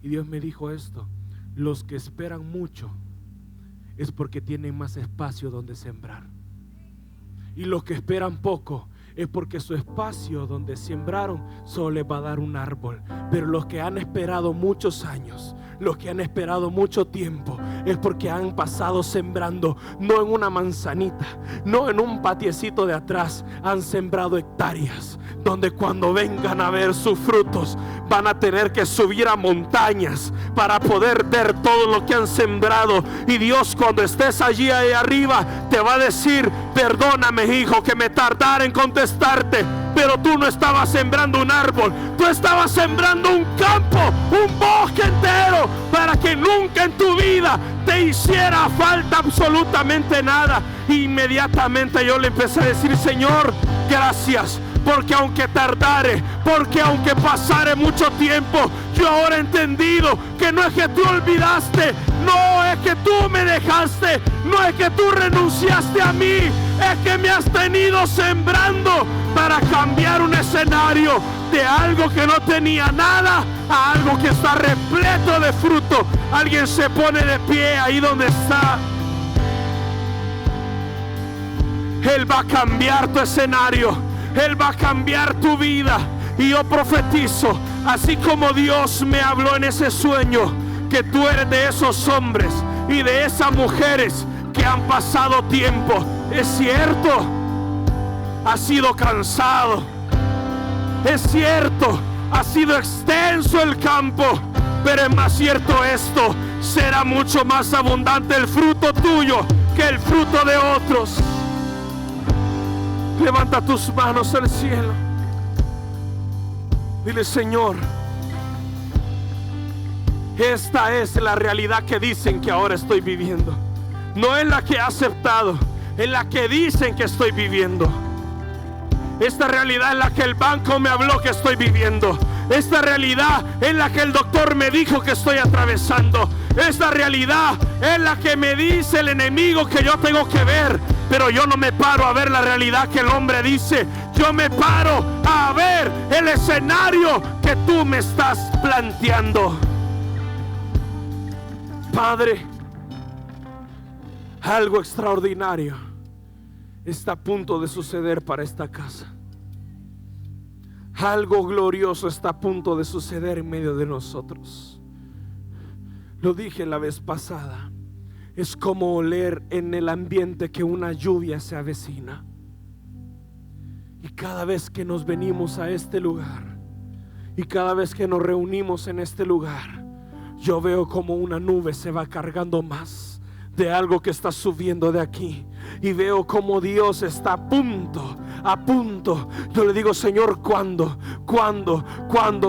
Y Dios me dijo esto: los que esperan mucho es porque tienen más espacio donde sembrar. Y los que esperan poco es porque su espacio donde sembraron solo les va a dar un árbol. Pero los que han esperado muchos años, los que han esperado mucho tiempo, es porque han pasado sembrando, no en una manzanita, no en un patiecito de atrás, han sembrado hectáreas, donde cuando vengan a ver sus frutos van a tener que subir a montañas para poder ver todo lo que han sembrado. Y Dios, cuando estés allí ahí arriba, te va a decir: perdóname, hijo, que me tardara en contestarte, pero tú no estabas sembrando un árbol, tú estabas sembrando un campo, un bosque entero, para que nunca en tu vida te hiciera falta absolutamente nada. Inmediatamente yo le empecé a decir: Señor, gracias, porque aunque tardare, porque aunque pasare mucho tiempo, yo ahora he entendido que no es que tú olvidaste, no es que tú me dejaste, no es que tú renunciaste a mí, es que me has tenido sembrando para cambiar un escenario de algo que no tenía nada a algo que está repleto de fruto. Alguien se pone de pie ahí donde está. Él va a cambiar tu escenario. Él va a cambiar tu vida. Y yo profetizo, así como Dios me habló en ese sueño, que tú eres de esos hombres y de esas mujeres que han pasado tiempo. Es cierto, ha sido cansado. Es cierto, ha sido extenso el campo. Pero es más cierto esto: será mucho más abundante el fruto tuyo que el fruto de otros. Levanta tus manos al cielo. Dile: Señor, esta es la realidad que dicen que ahora estoy viviendo. No es la que he aceptado, es la que dicen que estoy viviendo. Esta realidad es la que el banco me habló que estoy viviendo. Esta realidad es la que el doctor me dijo que estoy atravesando. Esta realidad es la que me dice el enemigo que yo tengo que ver. Pero yo no me paro a ver la realidad que el hombre dice. Yo me paro a ver el escenario que tú me estás planteando. Padre, algo extraordinario está a punto de suceder para esta casa. Algo glorioso está a punto de suceder en medio de nosotros. Lo dije la vez pasada. Es como oler en el ambiente que una lluvia se avecina. Y cada vez que nos venimos a este lugar, y cada vez que nos reunimos en este lugar, yo veo como una nube se va cargando más de algo que está subiendo de aquí. Y veo como Dios está a punto. Yo le digo: Señor, ¿cuándo?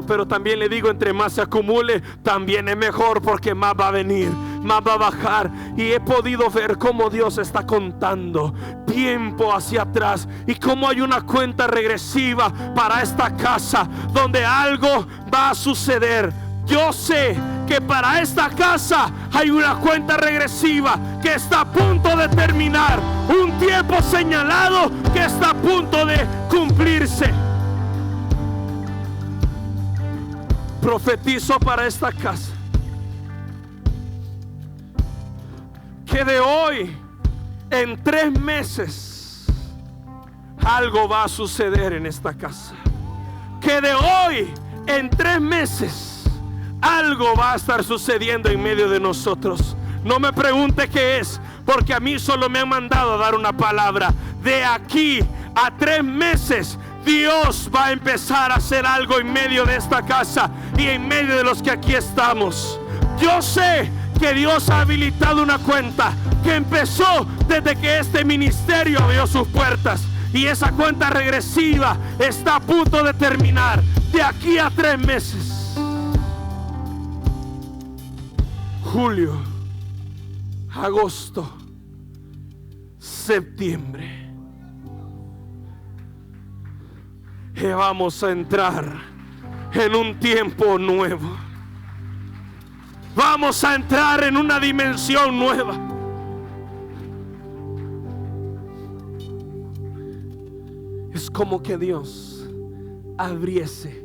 Pero también le digo: entre más se acumule, también es mejor, porque más va a venir, más va a bajar. Y he podido ver cómo Dios está contando tiempo hacia atrás, y cómo hay una cuenta regresiva para esta casa, donde algo va a suceder. Yo sé que para esta casa hay una cuenta regresiva que está a punto de terminar, un tiempo señalado que está a punto de cumplirse. Profetizo para esta casa que de hoy en 3 meses algo va a suceder en esta casa. Que de hoy en 3 meses algo va a estar sucediendo en medio de nosotros. No me pregunte qué es, porque a mí solo me han mandado a dar una palabra. De aquí a 3 meses Dios va a empezar a hacer algo en medio de esta casa y en medio de los que aquí estamos. Yo sé que Dios ha habilitado una cuenta que empezó desde que este ministerio abrió sus puertas, y esa cuenta regresiva está a punto de terminar. De aquí a 3 meses, julio, agosto, septiembre, y vamos a entrar en un tiempo nuevo. Vamos a entrar en una dimensión nueva. Es como que Dios abriese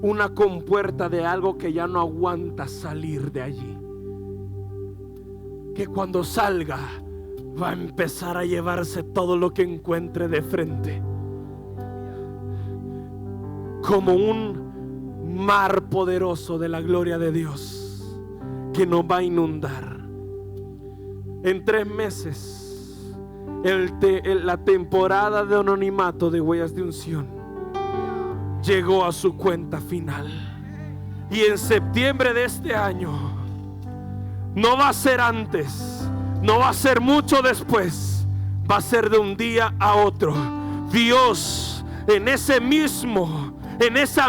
una compuerta de algo que ya no aguanta salir de allí, que cuando salga va a empezar a llevarse todo lo que encuentre de frente, como un mar poderoso de la gloria de Dios que nos va a inundar. En 3 meses la temporada de anonimato de Huellas de Unción llegó a su cuenta final. Y en septiembre de este año, no va a ser antes, no va a ser mucho después, va a ser de un día a otro. Dios en esa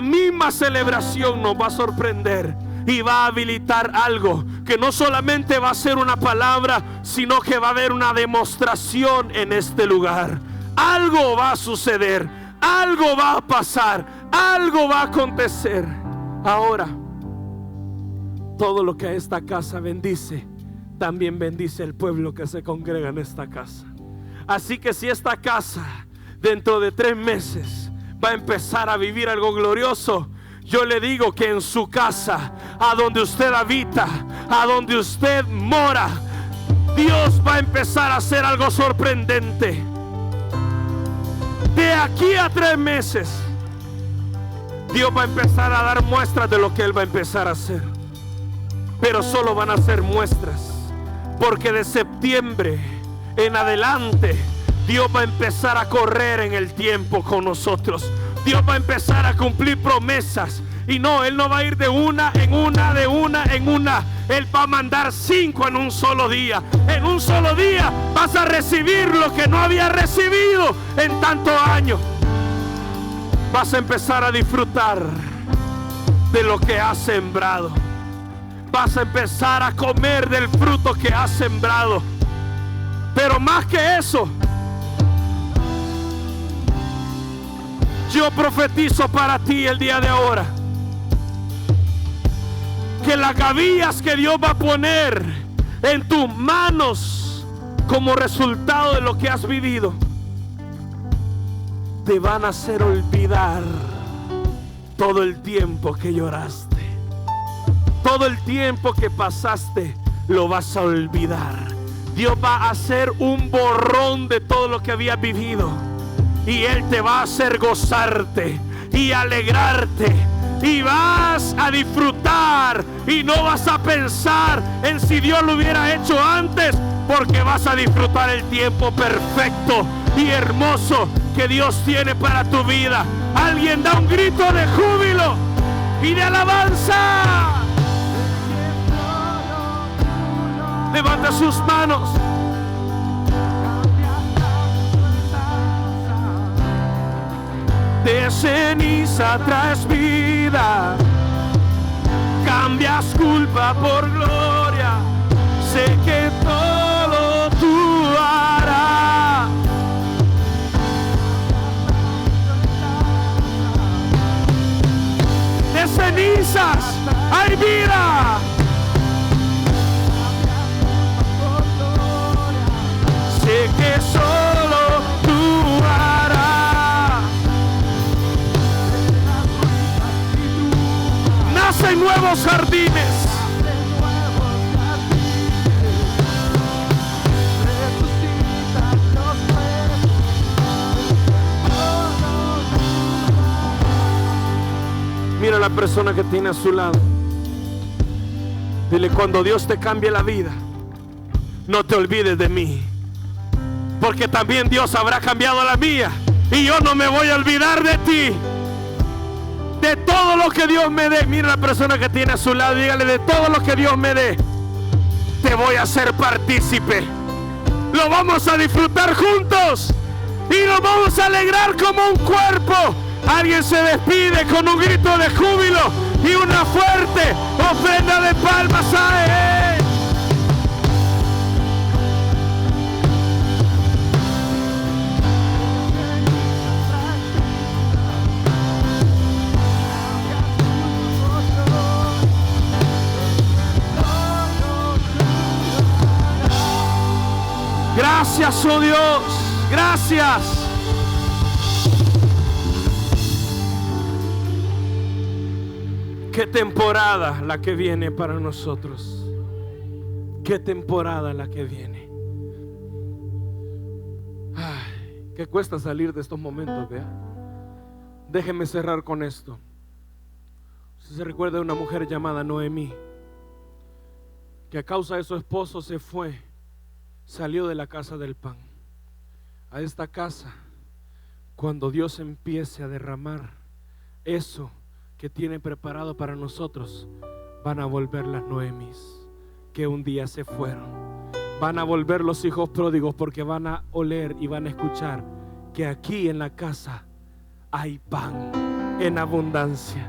misma celebración nos va a sorprender y va a habilitar algo que no solamente va a ser una palabra, sino que va a haber una demostración en este lugar. Algo va a suceder, algo va a pasar, algo va a acontecer. Ahora, todo lo que a esta casa bendice, también bendice el pueblo que se congrega en esta casa. Así que si esta casa dentro de 3 meses va a empezar a vivir algo glorioso. Yo le digo que en su casa, a donde usted habita, a donde usted mora, Dios va a empezar a hacer algo sorprendente. De aquí a 3 meses, Dios va a empezar a dar muestras de lo que Él va a empezar a hacer. Pero solo van a ser muestras, porque de septiembre en adelante Dios va a empezar a correr en el tiempo con nosotros. Dios va a empezar a cumplir promesas. Y no, Él no va a ir de una en una, de una en una. Él va a mandar 5 en un solo día. En un solo día vas a recibir lo que no había recibido en tantos años. Vas a empezar a disfrutar de lo que has sembrado. Vas a empezar a comer del fruto que has sembrado. Pero más que eso, yo profetizo para ti el día de ahora que las gavillas que Dios va a poner en tus manos como resultado de lo que has vivido te van a hacer olvidar todo el tiempo que lloraste. Todo el tiempo que pasaste lo vas a olvidar. Dios va a hacer un borrón de todo lo que habías vivido. Y Él te va a hacer gozarte y alegrarte. Y vas a disfrutar. Y no vas a pensar en si Dios lo hubiera hecho antes. Porque vas a disfrutar el tiempo perfecto y hermoso que Dios tiene para tu vida. Alguien da un grito de júbilo y de alabanza. Levanta sus manos. De ceniza traes vida, cambias culpa por gloria. Sé que todo tú harás. De cenizas hay vida. Sé que solo tú harás. Nacen nuevos jardines. Mira a la persona que tiene a su lado. Dile: cuando Dios te cambie la vida, no te olvides de mí, porque también Dios habrá cambiado la mía. Y yo no me voy a olvidar de ti. De todo lo que Dios me dé. Mira a la persona que tiene a su lado. Dígale: de todo lo que Dios me dé, te voy a hacer partícipe. Lo vamos a disfrutar juntos. Y nos vamos a alegrar como un cuerpo. Alguien se despide con un grito de júbilo y una fuerte ofrenda de palmas a Él. Gracias, oh Dios, gracias. Qué temporada la que viene para nosotros. Qué temporada la que viene. Ay, qué cuesta salir de estos momentos, ¿vea? Déjeme cerrar con esto. Usted se recuerda de una mujer llamada Noemí, que a causa de su esposo se fue. Salió de la casa del pan a esta casa. Cuando Dios empiece a derramar eso que tiene preparado para nosotros, van a volver las Noemís que un día se fueron. Van a volver los hijos pródigos, porque van a oler y van a escuchar que aquí en la casa hay pan en abundancia.